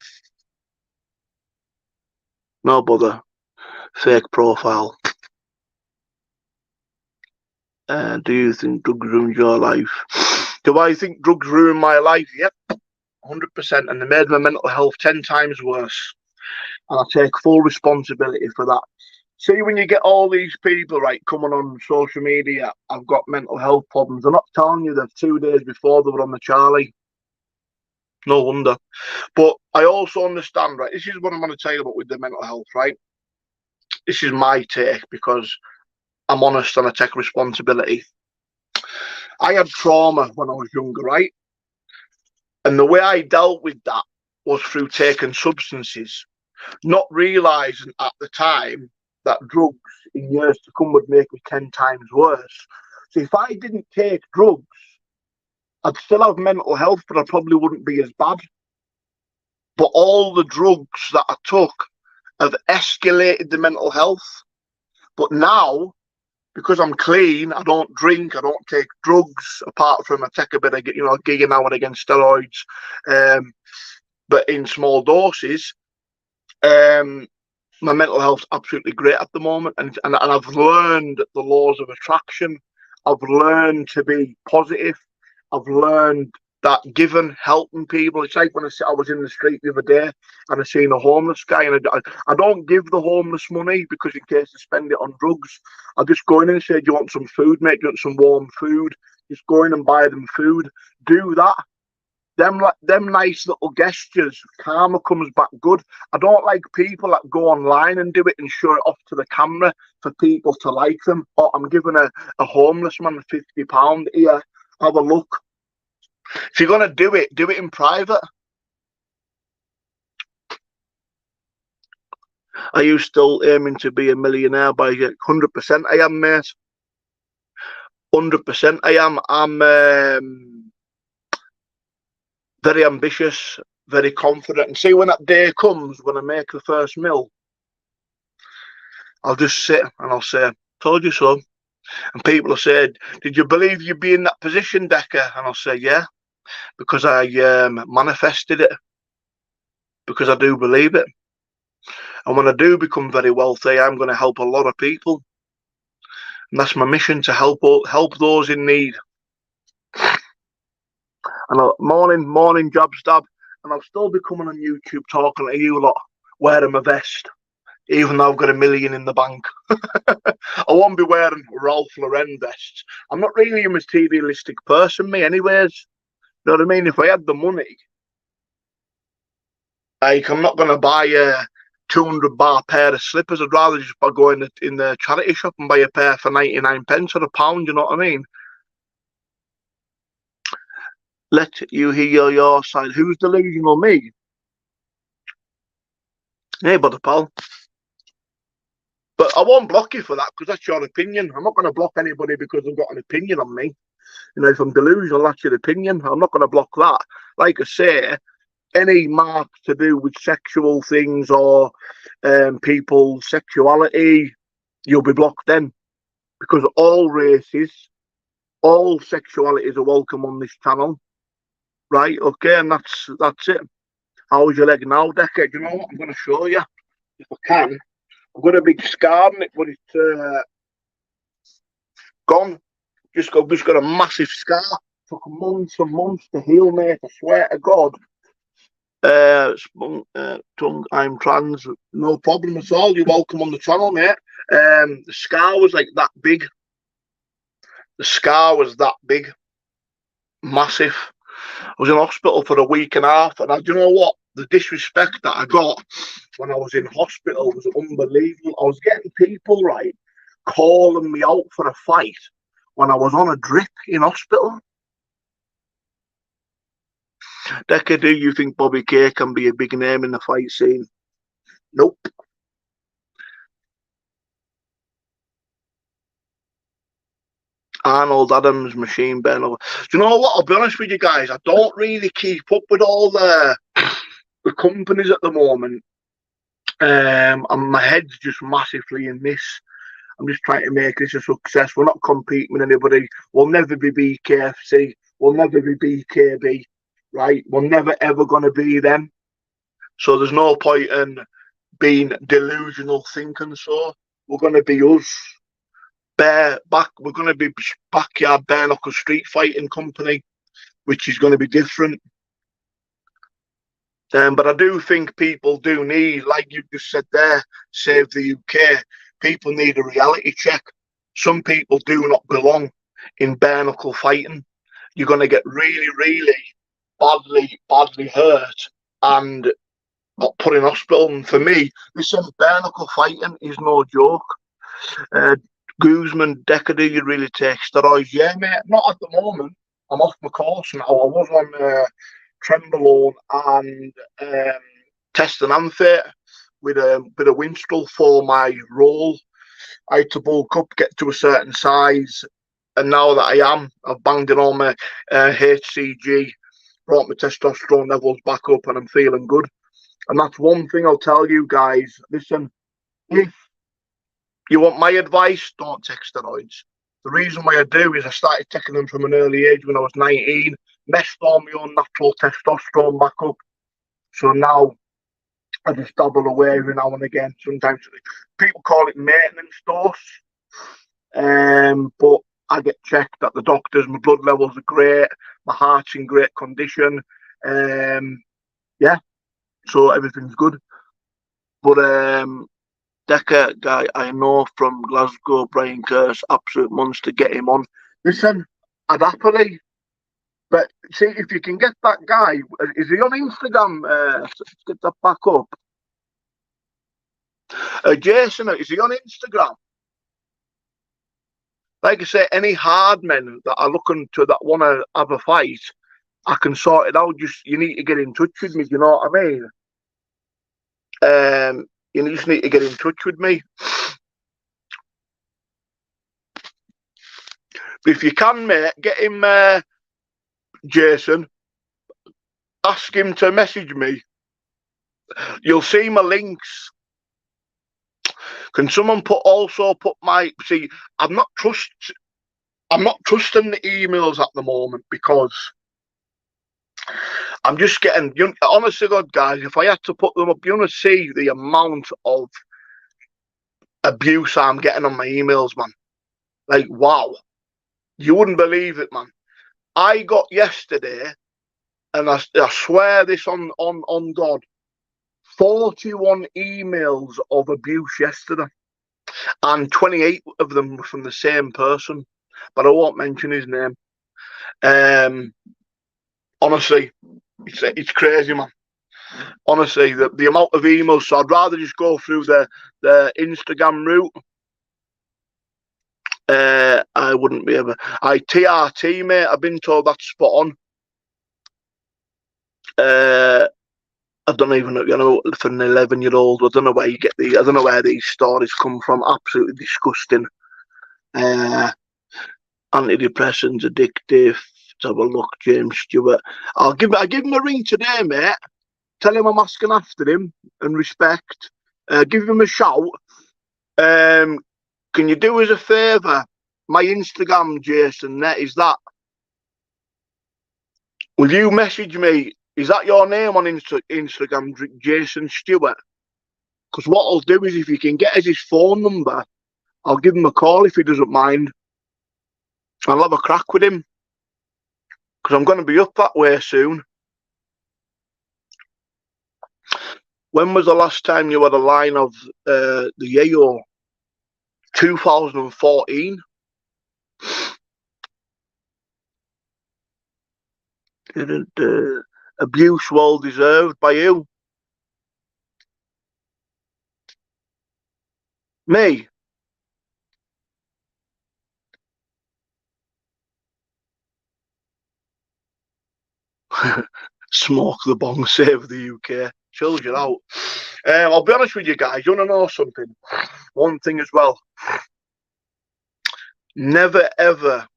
No bother. Fake profile. Do you think drugs ruined your life? Do I think drugs ruined my life? Yep. 100%. And they made my mental health 10 times worse. And I take full responsibility for that. See, when you get all these people, right, coming on social media, I've got mental health problems. They're not telling you that 2 days before they were on the Charlie. No wonder. But I also understand, right, this is what I'm going to tell you about with the mental health, right? This is my take because I'm honest and I take responsibility. I had trauma when I was younger, right? And the way I dealt with that was through taking substances, not realising at the time that drugs in years to come would make me 10 times worse. So if I didn't take drugs, I'd still have mental health, but I probably wouldn't be as bad. But all the drugs that I took have escalated the mental health. But now, because I'm clean, I don't drink, I don't take drugs, apart from I take a bit of, gigging out against steroids, but in small doses. My mental health's absolutely great at the moment, and I've learned the laws of attraction. I've learned to be positive. I've learned that giving, helping people. It's like when I was in the street the other day and I seen a homeless guy, and I don't give the homeless money because in case they spend it on drugs. I just go in and say, "Do you want some food, mate? Do you want some warm food?" Just go in and buy them food. Do that. Them nice little gestures, karma comes back good. I don't like people that go online and do it and show it off to the camera for people to like them. Oh, I'm giving a homeless man £50 here. Have a look. If you're gonna do it in private. Are you still aiming to be a millionaire by 100%? I am, mate. 100% I am. I'm very ambitious, very confident. And see, when that day comes, when I make the first mill, I'll just sit and I'll say, "Told you so." And people will say, "Did you believe you'd be in that position, Decca?" And I'll say, "Yeah, because I manifested it, because I do believe it. And when I do become very wealthy, I'm going to help a lot of people. And that's my mission, to help those in need." And morning job stab, and I'll still be coming on YouTube talking to you lot, wearing my vest, even though I've got $1 million in the bank. I won't be wearing Ralph Lauren vests. I'm not really a materialistic person, me, anyways. You know what I mean? If I had the money, like, I'm not going to buy a 200 pair of slippers. I'd rather just go in the charity shop and buy a pair for 99p or £1. You know what I mean? Let you hear your side. Who's delusional? Me? Hey, brother pal. But I won't block you for that, because that's your opinion. I'm not going to block anybody because they've got an opinion on me. If I'm delusional, that's your opinion. I'm not going to block that. Like I say, any marks to do with sexual things or people's sexuality, you'll be blocked then. Because all races, all sexualities are welcome on this channel. Right, okay, and that's it. How's your leg now, Decca? Do you know what? I'm going to show you, if I can. I've got a big scar on it, but it's gone. Just got a massive scar. Took months and months to heal, mate. I swear to God. Tongue, I'm trans. No problem at all. You're welcome on the channel, mate. The scar was like that big. The scar was that big. Massive. I was in hospital for a week and a half, and do you know what? The disrespect that I got when I was in hospital was unbelievable. I was getting people, right, calling me out for a fight when I was on a drip in hospital. Decca, do you think Bobby K can be a big name in the fight scene? Nope. Arnold Adams, Machine Ben. Do you know what? I'll be honest with you guys. I don't really keep up with all the companies at the moment. And my head's just massively in this. I'm just trying to make this a success. We're not competing with anybody. We'll never be BKFC. We'll never be BKB. Right? We're never ever going to be them. So there's no point in being delusional thinking. So we're going to be us. We're going to be backyard Bareknuckle Street Fighting Company, which is going to be different. But I do think people do need, like you just said there, save the UK. people need a reality check. Some people do not belong in bare knuckle fighting. You're going to get really, really badly hurt and got put in hospital. And for me, listen, bare knuckle fighting is no joke. Guzman, Decca, do you really take steroids? Yeah, mate, not at the moment. I'm off my course now. I was on Trenbolone and Test and Amphet with a bit of Winstrol for my role. I had to bulk up, get to a certain size, and now that I've banged in all my HCG, brought my testosterone levels back up, and I'm feeling good. And that's one thing I'll tell you guys. Listen, if you want my advice, don't take steroids. The reason why I do is I started taking them from an early age when I was 19, messed all my own natural testosterone back up. So now I just dabble away every now and again. Sometimes people call it maintenance dose. But I get checked at the doctors. My blood levels are great. My heart's in great condition. Yeah, so everything's good. But Decca guy I know from Glasgow, Brian Curse, absolute monster. Get him on. Listen, I'd happily. But see, if you can get that guy, is he on Instagram? Let's get that back up. Jason, is he on Instagram? Like I say, any hard men that are looking to that want to have a fight, I can sort it out. Just you need to get in touch with me. You know what I mean? You just need to get in touch with me. But if you can, mate, get him, Jason. Ask him to message me. You'll see my links. Can someone also put my... See, I'm not trusting the emails at the moment because I'm just getting... honestly, God, guys, if I had to put them up, you want to see the amount of abuse I'm getting on my emails, man. Like, wow. You wouldn't believe it, man. I got yesterday, and I swear this on God, 41 emails of abuse yesterday, and 28 of them were from the same person, but I won't mention his name. Honestly, it's crazy, man. Honestly, the amount of emails. So I'd rather just go through the Instagram route. I wouldn't be able. TRT, mate. I've been told that's spot on. I don't even know, for an 11-year-old, I don't know where you get these. I don't know where these stories come from. Absolutely disgusting. Antidepressants, addictive. Let's have a look, James Stewart. I'll give him a ring today, mate. Tell him I'm asking after him and respect. Give him a shout. Can you do us a favour? My Instagram, Jason, is that. Will you message me? Is that your name on Instagram, Jason Stewart? Because what I'll do is if you can get us his phone number, I'll give him a call if he doesn't mind. I'll have a crack with him. Because I'm going to be up that way soon. When was the last time you had a line of the Yayo? 2014. Abuse well deserved by you. Me. Smoke the bong, save the UK. Chills you out. I'll be honest with you guys. You want to know something? One thing as well. Never ever.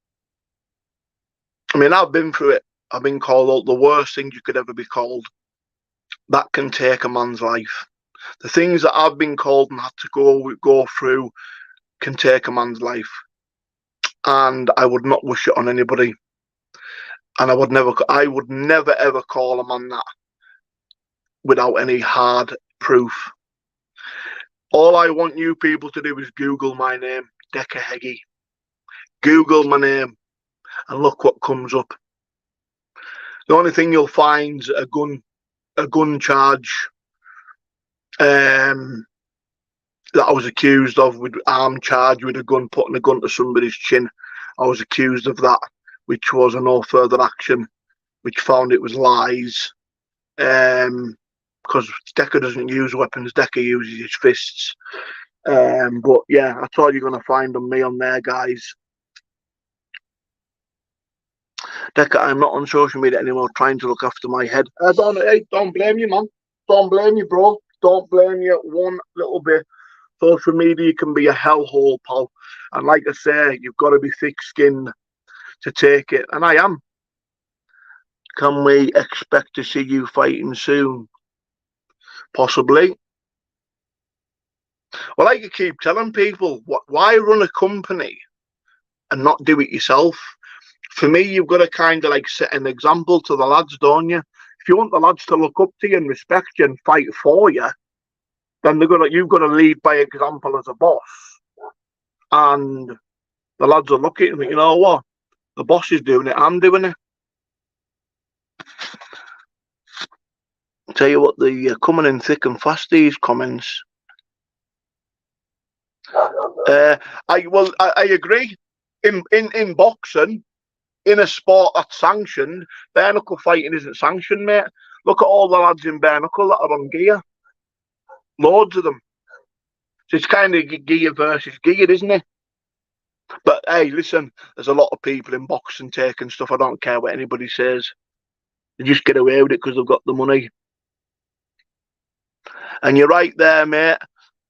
I mean, I've been through it. I've been called all the worst things you could ever be called. That can take a man's life. The things that I've been called and had to go through can take a man's life. And I would not wish it on anybody. And I would never ever call a man that without any hard proof. All I want you people to do is Google my name, Derek Heggie. Google my name and look what comes up. The only thing you'll find is a gun charge, that I was accused of with armed charge with a gun, putting a gun to somebody's chin. I was accused of that, which was a no further action, which found it was lies. Because Decca doesn't use weapons, Decca uses his fists. But yeah, that's all you're going to find on me on there, guys. Decca, I'm not on social media anymore, trying to look after my head. Don't blame you, man. Don't blame you, bro. Don't blame you one little bit. Social media can be a hellhole, pal. And like I say, you've got to be thick-skinned to take it. And I am. Can we expect to see you fighting soon? Possibly. Well, like you keep telling people, why run a company and not do it yourself? For me, you've got to kind of like set an example to the lads, don't you? If you want the lads to look up to you and respect you and fight for you, then you've got to lead by example as a boss. And the lads are looking at me, you know what? The boss is doing it, I'm doing it. Tell you what, they're coming in thick and fast, these comments. I agree. In boxing, in a sport that's sanctioned, bare knuckle fighting isn't sanctioned, mate. Look at all the lads in bare knuckle that are on gear. Loads of them. So it's kind of gear versus gear, isn't it? But hey, listen, there's a lot of people in boxing taking stuff. I don't care what anybody says. They just get away with it because they've got the money. And you're right there, mate.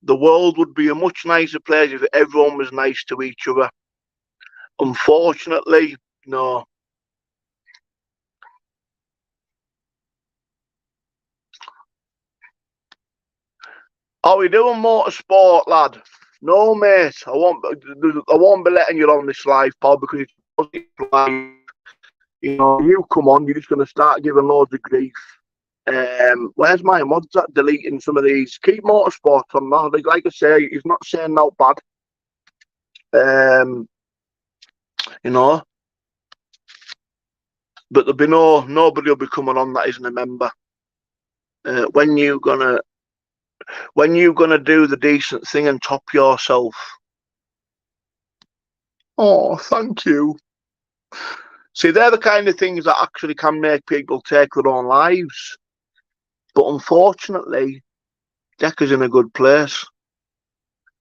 The world would be a much nicer place if everyone was nice to each other. Unfortunately, no. Are we doing motorsport, lad? No, mate. I won't be letting you on this live, pal, because it's live. You know, you come on, you're just going to start giving loads of grief. Where's my mods at deleting some of these? Keep motorsport on now. Like I say, he's not saying no bad. You know, but there'll be nobody will be coming on that isn't a member. When you gonna do the decent thing and top yourself? Oh, thank you. See, they're the kind of things that actually can make people take their own lives. But unfortunately, Decca's in a good place.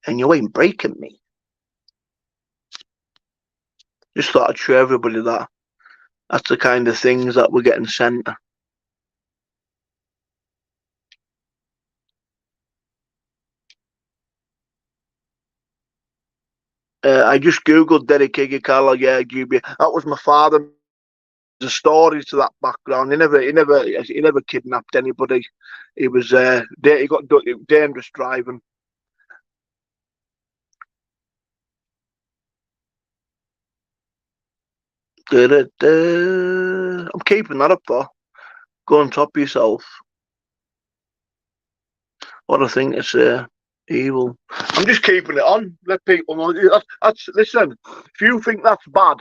And you ain't breaking me. Just thought I'd show everybody that. That's the kind of things that we're getting sent. I just googled Derek Heggie, Carlo. Yeah, GB. That was my father. There's stories to that background. He never kidnapped anybody. He was he got dangerous driving. I'm keeping that up though. Go on top of yourself. What I think it's evil. I'm just keeping it on. Let people know. Listen. If you think that's bad,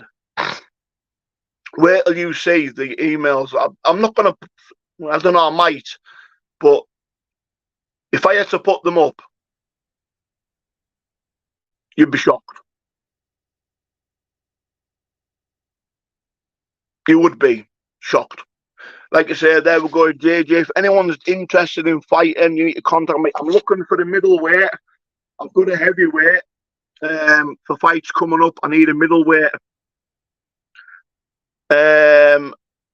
wait till you see the emails. I'm not gonna. I don't know. I might, but if I had to put them up, you'd be shocked. You would be shocked. Like I say, there we go, JJ. If anyone's interested in fighting, you need to contact me. I'm looking for the middleweight. I've got a heavyweight for fights coming up. I need a middleweight.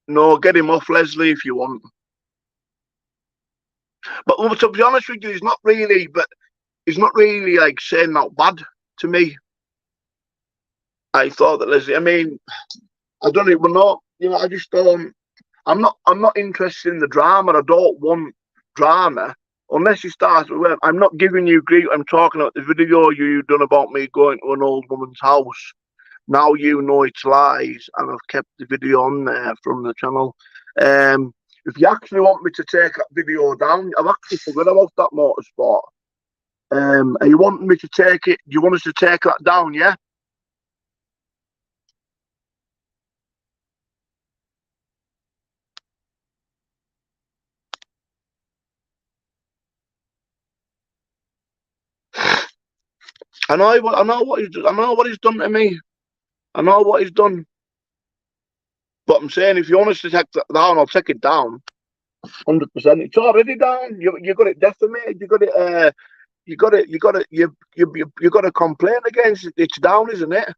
No, get him off, Leslie, if you want. But to be honest with you, he's not really like saying that bad to me. I thought that Leslie. I mean, I don't even know. You know, I just don't. I'm not interested in the drama. I don't want drama unless you start. Well, I'm not giving you grief. I'm talking about the video you done about me going to an old woman's house. Now you know it's lies, and I've kept the video on there from the channel. If you actually want me to take that video down, I've actually forgot about that motorsport. Are you wanting me to take it? Do you want us to take that down? Yeah. I know what he's done to me. I know what he's done. But I'm saying, if you want us to take that down, I'll take it down. 100%. It's already down. You got it decimated. You got it. You got to complain against it. It's down, isn't it?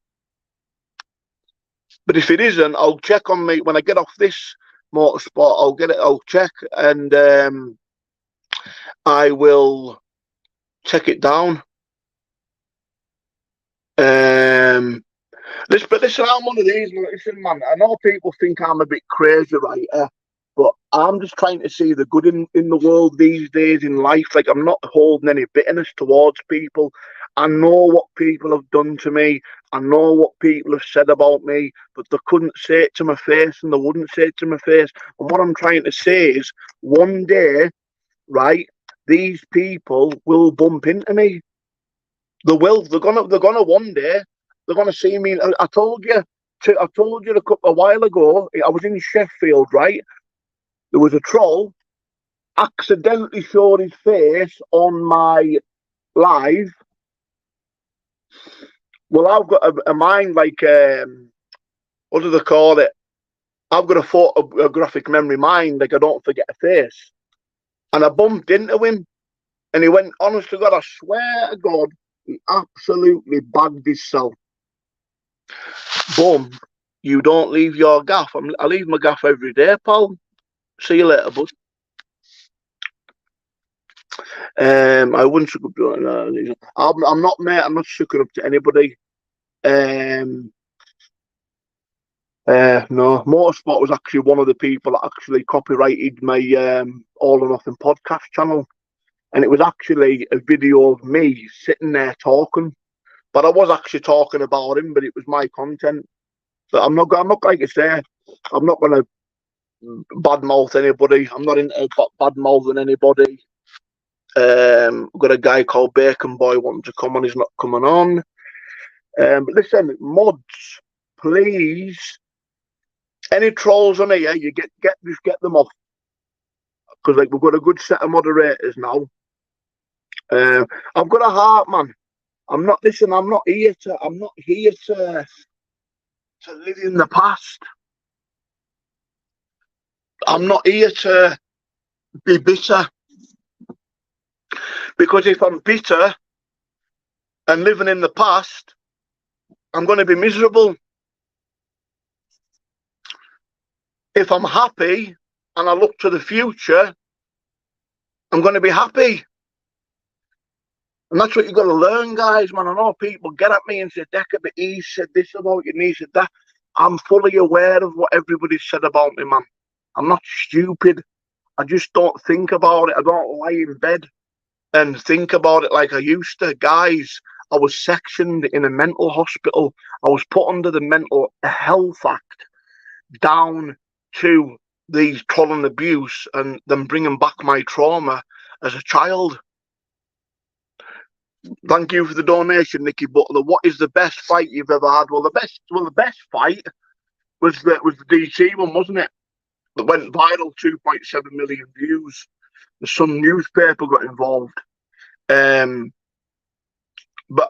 But if it isn't, I'll check on me when I get off this motorsport. I'll get it. I'll check, and I will take it down. Listen, I'm one of these. Listen, man, I know people think I'm a bit crazy, right? But I'm just trying to see the good in the world these days in life. Like, I'm not holding any bitterness towards people. I know what people have done to me. I know what people have said about me, but they couldn't say it to my face, and they wouldn't say it to my face. And what I'm trying to say is, one day, right, these people will bump into me. They will. They're gonna one day. They're gonna see me. I told you a while ago. I was in Sheffield, right? There was a troll accidentally showed his face on my live. Well, I've got a mind like what do they call it? I've got a photographic memory mind. Like, I don't forget a face. And I bumped into him, and he went, honest to God, I swear to God, he absolutely bagged himself. Boom. You don't leave your gaff. I leave my gaff every day, pal. See you later, bud. I wouldn't suck up to I'm not, mate. I'm not sucking up to anybody. No, Motorsport was actually one of the people that actually copyrighted my All or Nothing podcast channel, and it was actually a video of me sitting there talking. But I was actually talking about him, but it was my content. So I'm not like I say, I'm not gonna badmouth anybody. I'm not into badmouthing anybody. We've got a guy called Bacon Boy wanting to come on. He's not coming on. But listen, mods, please. Any trolls on here, you just get them off, because like, we've got a good set of moderators now. I've got a heart, man. I'm not here to live in the past. I'm not here to be bitter, because if I'm bitter and living in the past, I'm going to be miserable. If I'm happy and I look to the future, I'm going to be happy. And that's what you've got to learn, guys, man. I know people get at me and say, Decca, but he said this about you and he said that. I'm fully aware of what everybody said about me, man. I'm not stupid. I just don't think about it. I don't lie in bed and think about it like I used to. Guys, I was sectioned in a mental hospital. I was put under the Mental Health Act, down to these trolling abuse and them bringing back my trauma as a child. Thank you for the donation, Nicky Butler. What is the best fight you've ever had? Well, the best fight was the DC one, wasn't it? That went viral, 2.7 million views. Some newspaper got involved. But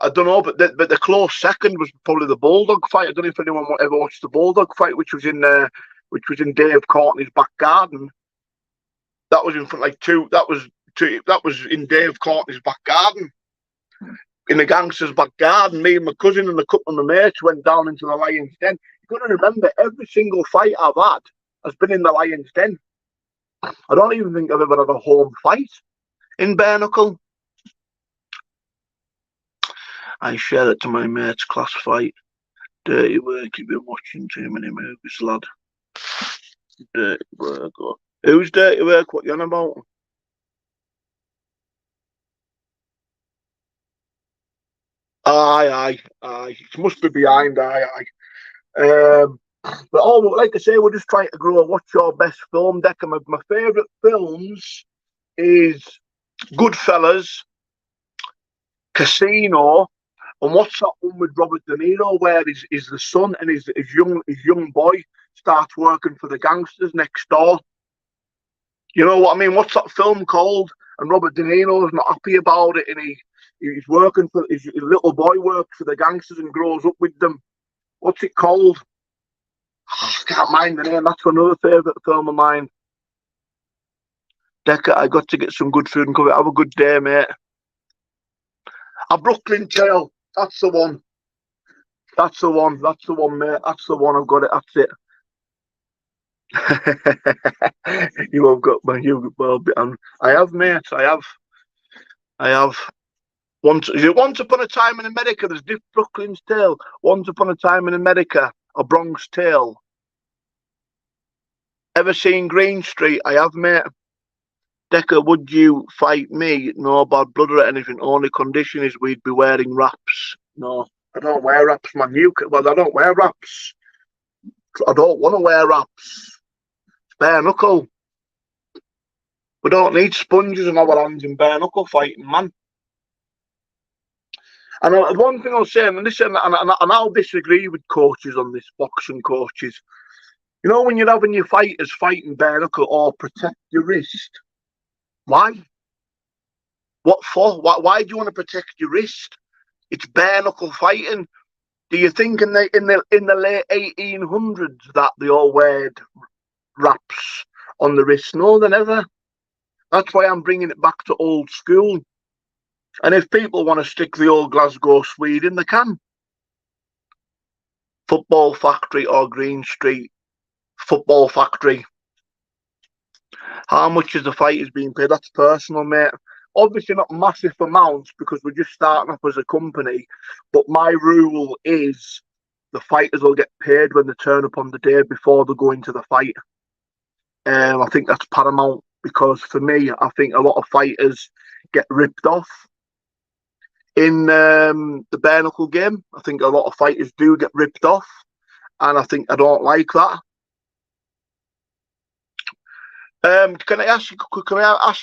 I don't know. But the close second was probably the Bulldog fight. I don't know if anyone ever watched the Bulldog fight, which was in Dave Courtney's back garden. That was in front That was in Dave Courtney's back garden. In the gangster's back garden, me and my cousin and a couple of my mates went down into the Lion's Den. You've got to remember, every single fight I've had has been in the Lion's Den. I don't even think I've ever had a home fight in Bareknuckle. I share it to my mate's class fight. Dirty work, you've been watching too many movies, lad. Dirty work. Who's dirty work? What you on about? Aye. It must be behind, aye. But like I say, we're just trying to grow. What's your best film, Decca? My favourite films is Goodfellas, Casino, and what's that one with Robert De Niro where he's the son and his young boy starts working for the gangsters next door. You know what I mean? What's that film called? And Robert De Niro's not happy about it, and He's working for his little boy works for the gangsters and grows up with them. What's it called? I can't mind the name. That's another favourite film of mine. Decca, I got to get some good food and cover. Have a good day, mate. A Brooklyn Tale. That's the one. That's the one. That's the one, mate. That's the one. I've got it. That's it. You have got my. I have, mate. I have. Once upon a time in America, there's Brooklyn's Tale. Once upon a time in America, A Bronx Tale. Ever seen Green Street? I have, mate. Decca, would you fight me? No bad blood or anything. Only condition is we'd be wearing wraps. No, I don't wear wraps, man. Well, I don't wear wraps. I don't want to wear wraps. It's bare knuckle. We don't need sponges in our hands in bare knuckle fighting, man. And one thing I'll say, and listen, and I'll disagree with coaches on this, boxing coaches. You know, when you're having your fighters fighting bare knuckle or protect your wrist, why? What for? Why do you want to protect your wrist? It's bare knuckle fighting. Do you think in the late 1800s that they all weared wraps on the wrist? No, they never. That's why I'm bringing it back to old school. And if people want to stick the old Glasgow Swede in, they can. Football Factory or Green Street. Football Factory. How much is the fighters being paid? That's personal, mate. Obviously not massive amounts because we're just starting up as a company. But my rule is the fighters will get paid when they turn up on the day before they go into the fight. I think that's paramount because for me, I think a lot of fighters get ripped off in the bare knuckle game. I think a lot of fighters do get ripped off, and I don't like that. Can I ask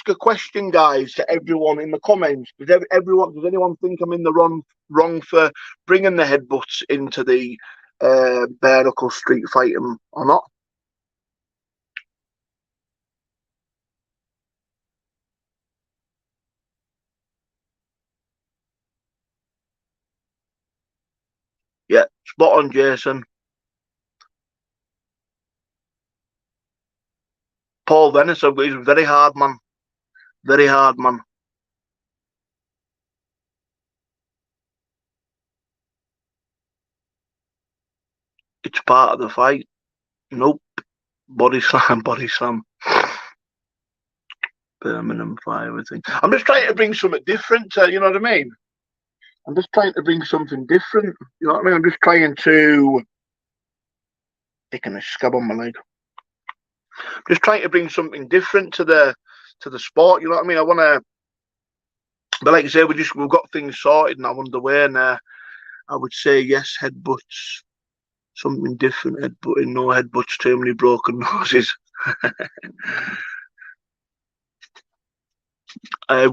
a question, guys, to everyone in the comments? Does anyone think I'm in the wrong for bringing the headbutts into the bare knuckle street fighting or not? Yeah, spot on, Jason. Paul Venice, he's very hard, man. Very hard, man. It's part of the fight. Nope. Body slam, body slam. Birmingham Fire, I think. I'm just trying to bring something different, you know what I mean? I'm just trying to bring something different. You know what I mean? I'm just trying to... Taking a scab on my leg. Just trying to bring something different to the sport. You know what I mean? I want to, but like I say, we've got things sorted and I'm underway. And I would say yes, headbutts, something different. Headbutting, no headbutts, too many broken noses. I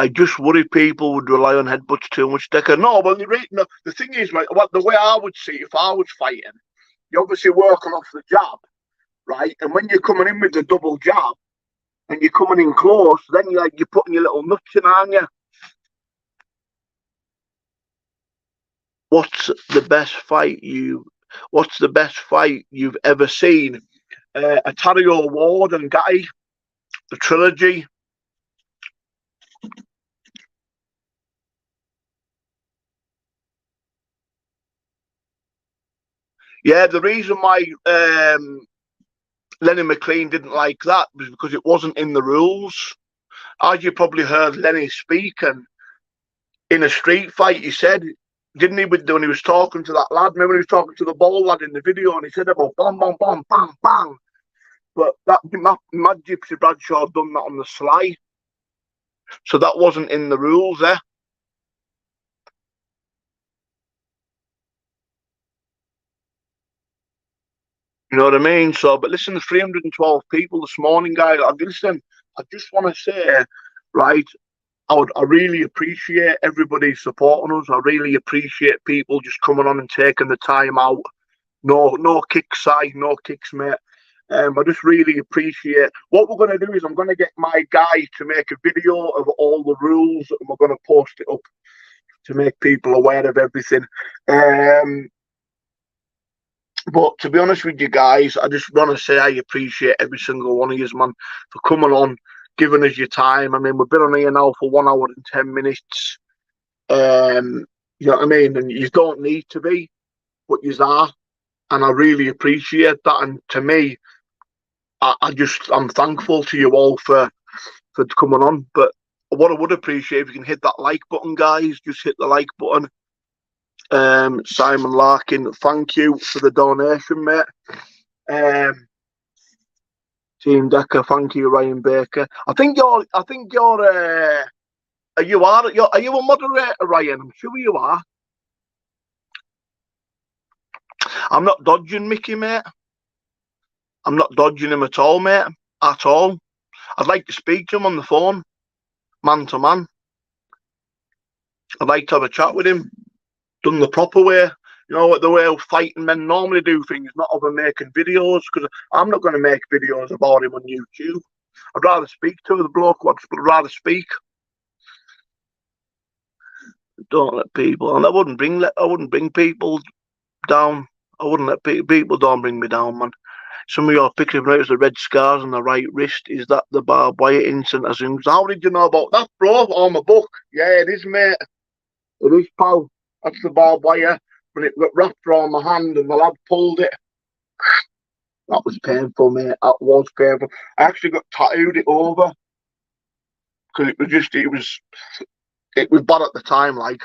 just worry people would rely on headbutts too much. Decca, no, but the thing is, like, the way I would see it, if I was fighting, you're obviously working off the jab. Right, and when you're coming in with the double jab and you're coming in close, then you're putting your little nuts in, aren't you? What's the best fight you've ever seen? Ontario Ward and Gatty, the trilogy. Yeah, the reason why Lenny McLean didn't like that was because it wasn't in the rules. As you probably heard Lenny speak, and in a street fight, he said, didn't he, when he was talking to that lad? Remember, he was talking to the ball lad in the video, and he said about bam, bam, bam, bang, bang. But that Mad Gypsy Bradshaw done that on the sly, so that wasn't in the rules there. You know what I mean? So, but listen, 312 people this morning, guys. Listen, I just want to say, right, I really appreciate everybody supporting us. I really appreciate people just coming on and taking the time out. No kicks, no kicks, mate. I just really appreciate. What we're going to do is I'm going to get my guy to make a video of all the rules, and we're going to post it up to make people aware of everything. But to be honest with you guys, I just want to say I appreciate every single one of you, man, for coming on, giving us your time. I mean, we've been on here now for 1 hour and 10 minutes. You know what I mean? And you don't need to be, but you are. And I really appreciate that. And to me, I'm thankful to you all for coming on. But what I would appreciate if you can hit that like button, guys. Just hit the like button. Simon Larkin, thank you for the donation, mate. Team Decca, thank you, Ryan Baker. I think you're are you a moderator, Ryan? I'm sure you are. I'm not dodging Mickey, mate. I'm not dodging him at all, mate. At all. I'd like to speak to him on the phone, man to man. I'd like to have a chat with him, done the proper way. You know, the way fighting men normally do things, not over making videos, because I'm not going to make videos about him on YouTube. I'd rather speak to the bloke, I'd rather speak. Don't let people, and I wouldn't bring people down. I wouldn't let people don't bring me down, man. Some of your pictures have noticed the red scars on the right wrist. Is that the barbed wire incident? How did you know about that, bro? On my book. Yeah, it is, mate. It is, pal. That's the barbed wire. When it got wrapped around my hand and the lad pulled it. That was painful, mate. That was painful. I actually got tattooed it over. Because it was bad at the time, like.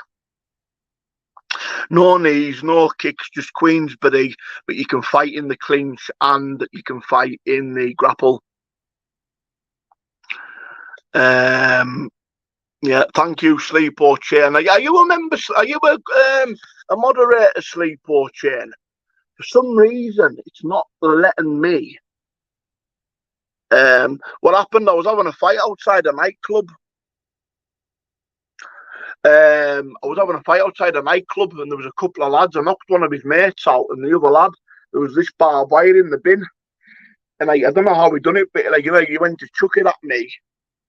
No knees, no kicks, just Queensberry, but you can fight in the clinch and you can fight in the grapple. Yeah, thank you, Sleepo Chain. Are you a member? Are you a moderator, Sleepo Chain? For some reason, it's not letting me. What happened? I was having a fight outside a nightclub. I was having a fight outside a nightclub, and there was a couple of lads. I knocked one of his mates out, and the other lad, there was this barbed wire in the bin, and I don't know how he done it, but like, you know, he went to chuck it at me,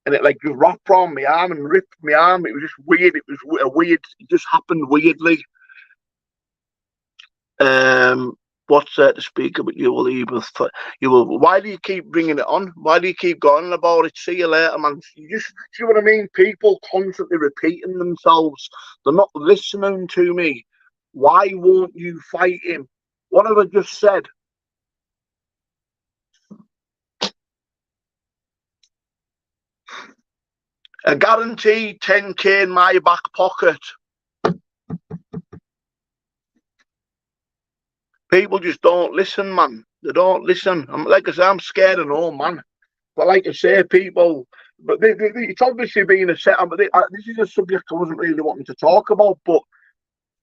and it like just wrapped around my arm and ripped my arm. It was just weird. It was weird. It just happened weirdly. What's there to speak about? You will. Why do you keep bringing it on? Why do you keep going about it? See you later, man. You just see what I mean? People constantly repeating themselves. They're not listening to me. Why won't you fight him? What have I just said? A guaranteed 10k in my back pocket. People just don't listen, man. They don't listen. Like I say, I'm scared of no man. But like I say, people, but it's obviously been a setup. But this is a subject I wasn't really wanting to talk about. But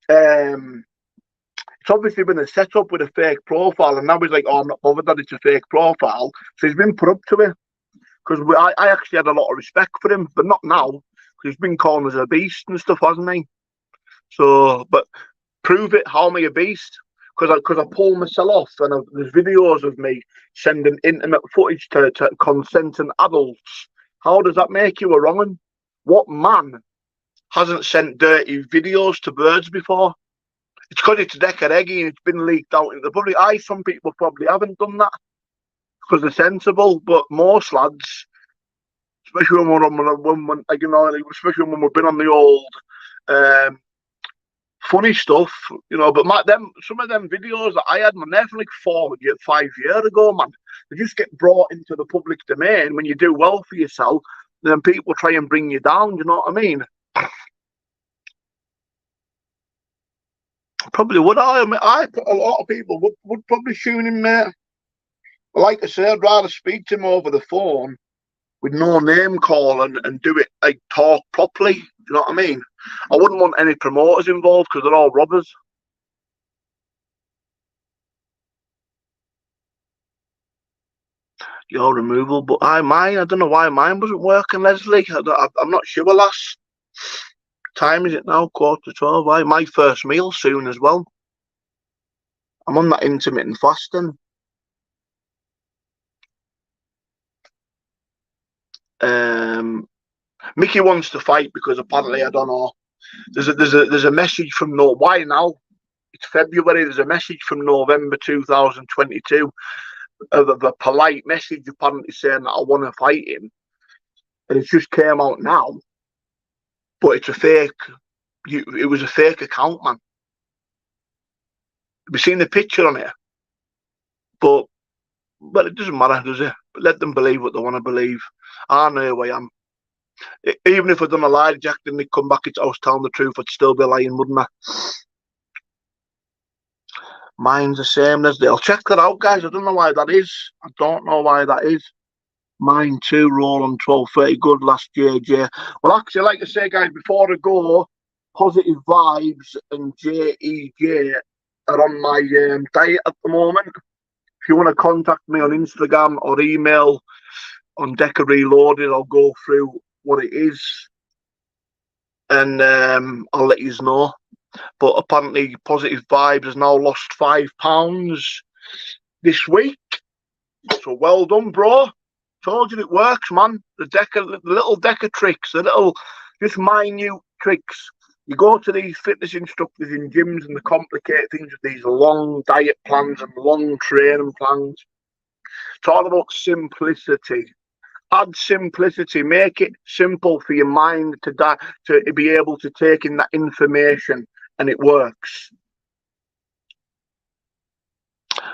it's obviously been a setup with a fake profile, and now he's like, "Oh, I'm not bothered that it's a fake profile." So he's been put up to it because I actually had a lot of respect for him, but not now because he's been called as a beast and stuff, hasn't he? So, but prove it. How am I a beast? Because I pull myself off, and there's videos of me sending intimate footage to consenting adults. How does that make you a wrong one? What man hasn't sent dirty videos to birds before? It's because it's Derek Heggie and it's been leaked out into the public. Some people probably haven't done that because they're sensible, but most lads, especially when like, you know, especially when we've been on the old funny stuff, you know, but some of them videos that I had, man, they're from like 5 years ago, man. They just get brought into the public domain when you do well for yourself, then people try and bring you down, you know what I mean? Probably would. A lot of people would probably tune in, mate. But like I say, I'd rather speak to him over the phone with no name calling and do it, like, talk properly, you know what I mean? I wouldn't want any promoters involved because they're all robbers. Your removal, but I don't know why mine wasn't working, Leslie. I'm not sure, lass. Time is it now? 11:45. Why? My first meal soon as well. I'm on that intermittent fasting. Mickey wants to fight because apparently, I don't know, there's a message from no, why now? It's February. There's a message from November 2022 of a polite message apparently saying that I want to fight him, and it just came out now. But it's a fake. It was a fake account, man. Have you seen the picture on it? But it doesn't matter, does it? But let them believe what they want to believe. I know who I am. Even if I'd done a lie detector and they'd come back, I was telling the truth, I'd still be lying, wouldn't I? Mine's the same as they'll check that out, guys. I don't know why that is. I don't know why that is. Mine too, roll on 12:30. Good last year, Jay. Well, actually, like I say, guys, before I go, Positive Vibes and JEJ are on my diet at the moment. If you want to contact me on Instagram or email on Decca Reloaded, I'll go through what it is and I'll let you know. But apparently Positive Vibes has now lost £5 this week. So well done, bro. Told you it works, man. The little Decca tricks, the little just minute tricks. You go to these fitness instructors in gyms and they complicate things with these long diet plans and long training plans. It's all about simplicity. Add simplicity. Make it simple for your mind to be able to take in that information, and it works.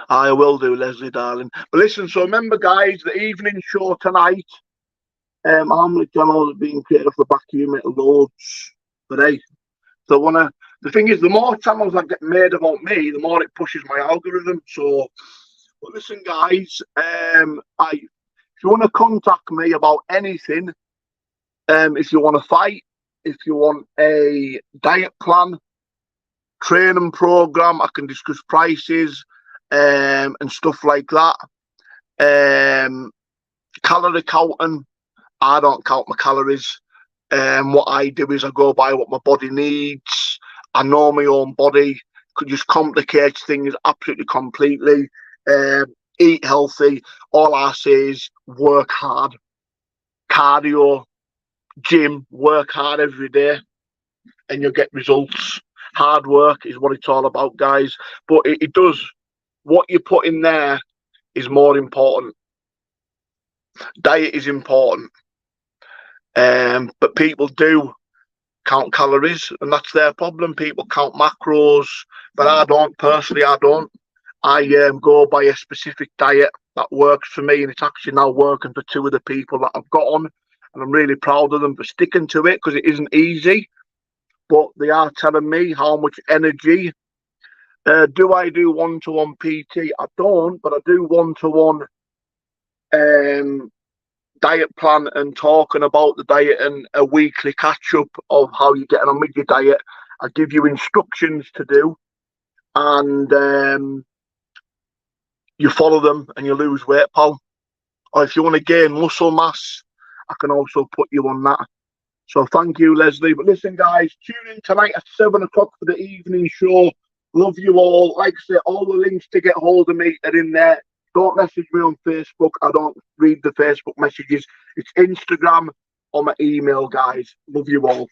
I will do, Leslie, darling. But listen, so remember, guys, the evening show tonight, how many channels are being created off the back of you, mate? Loads. But hey, so the thing is, the more channels that get made about me, the more it pushes my algorithm. So, but listen, guys, if you want to contact me about anything, if you want to fight, if you want a diet plan, training program, I can discuss prices and stuff like that. Calorie counting, I don't count my calories. What I do is I go by what my body needs. I know my own body. Could just complicate things absolutely completely. Eat healthy. All I say is work hard. Cardio, gym, work hard every day, and you'll get results. Hard work is what it's all about, guys. But it does. What you put in there is more important. Diet is important. But people do count calories, and that's their problem. People count macros, but I don't. Personally, I don't. I go by a specific diet that works for me, and it's actually now working for two of the people that I've got on, and I'm really proud of them for sticking to it because it isn't easy, but they are telling me how much energy. Do I do one-to-one PT? I don't, but I do one-to-one diet plan and talking about the diet and a weekly catch-up of how you're getting on with your diet. I give you instructions to do, and you follow them and you lose weight, pal. Or if you want to gain muscle mass, I can also put you on that. So thank you, Leslie. But listen, guys, tune in tonight at 7 o'clock for the evening show. Love you all. Like I say, all the links to get hold of me are in there. Don't message me on Facebook. I don't read the Facebook messages. It's Instagram or my email, guys. Love you all.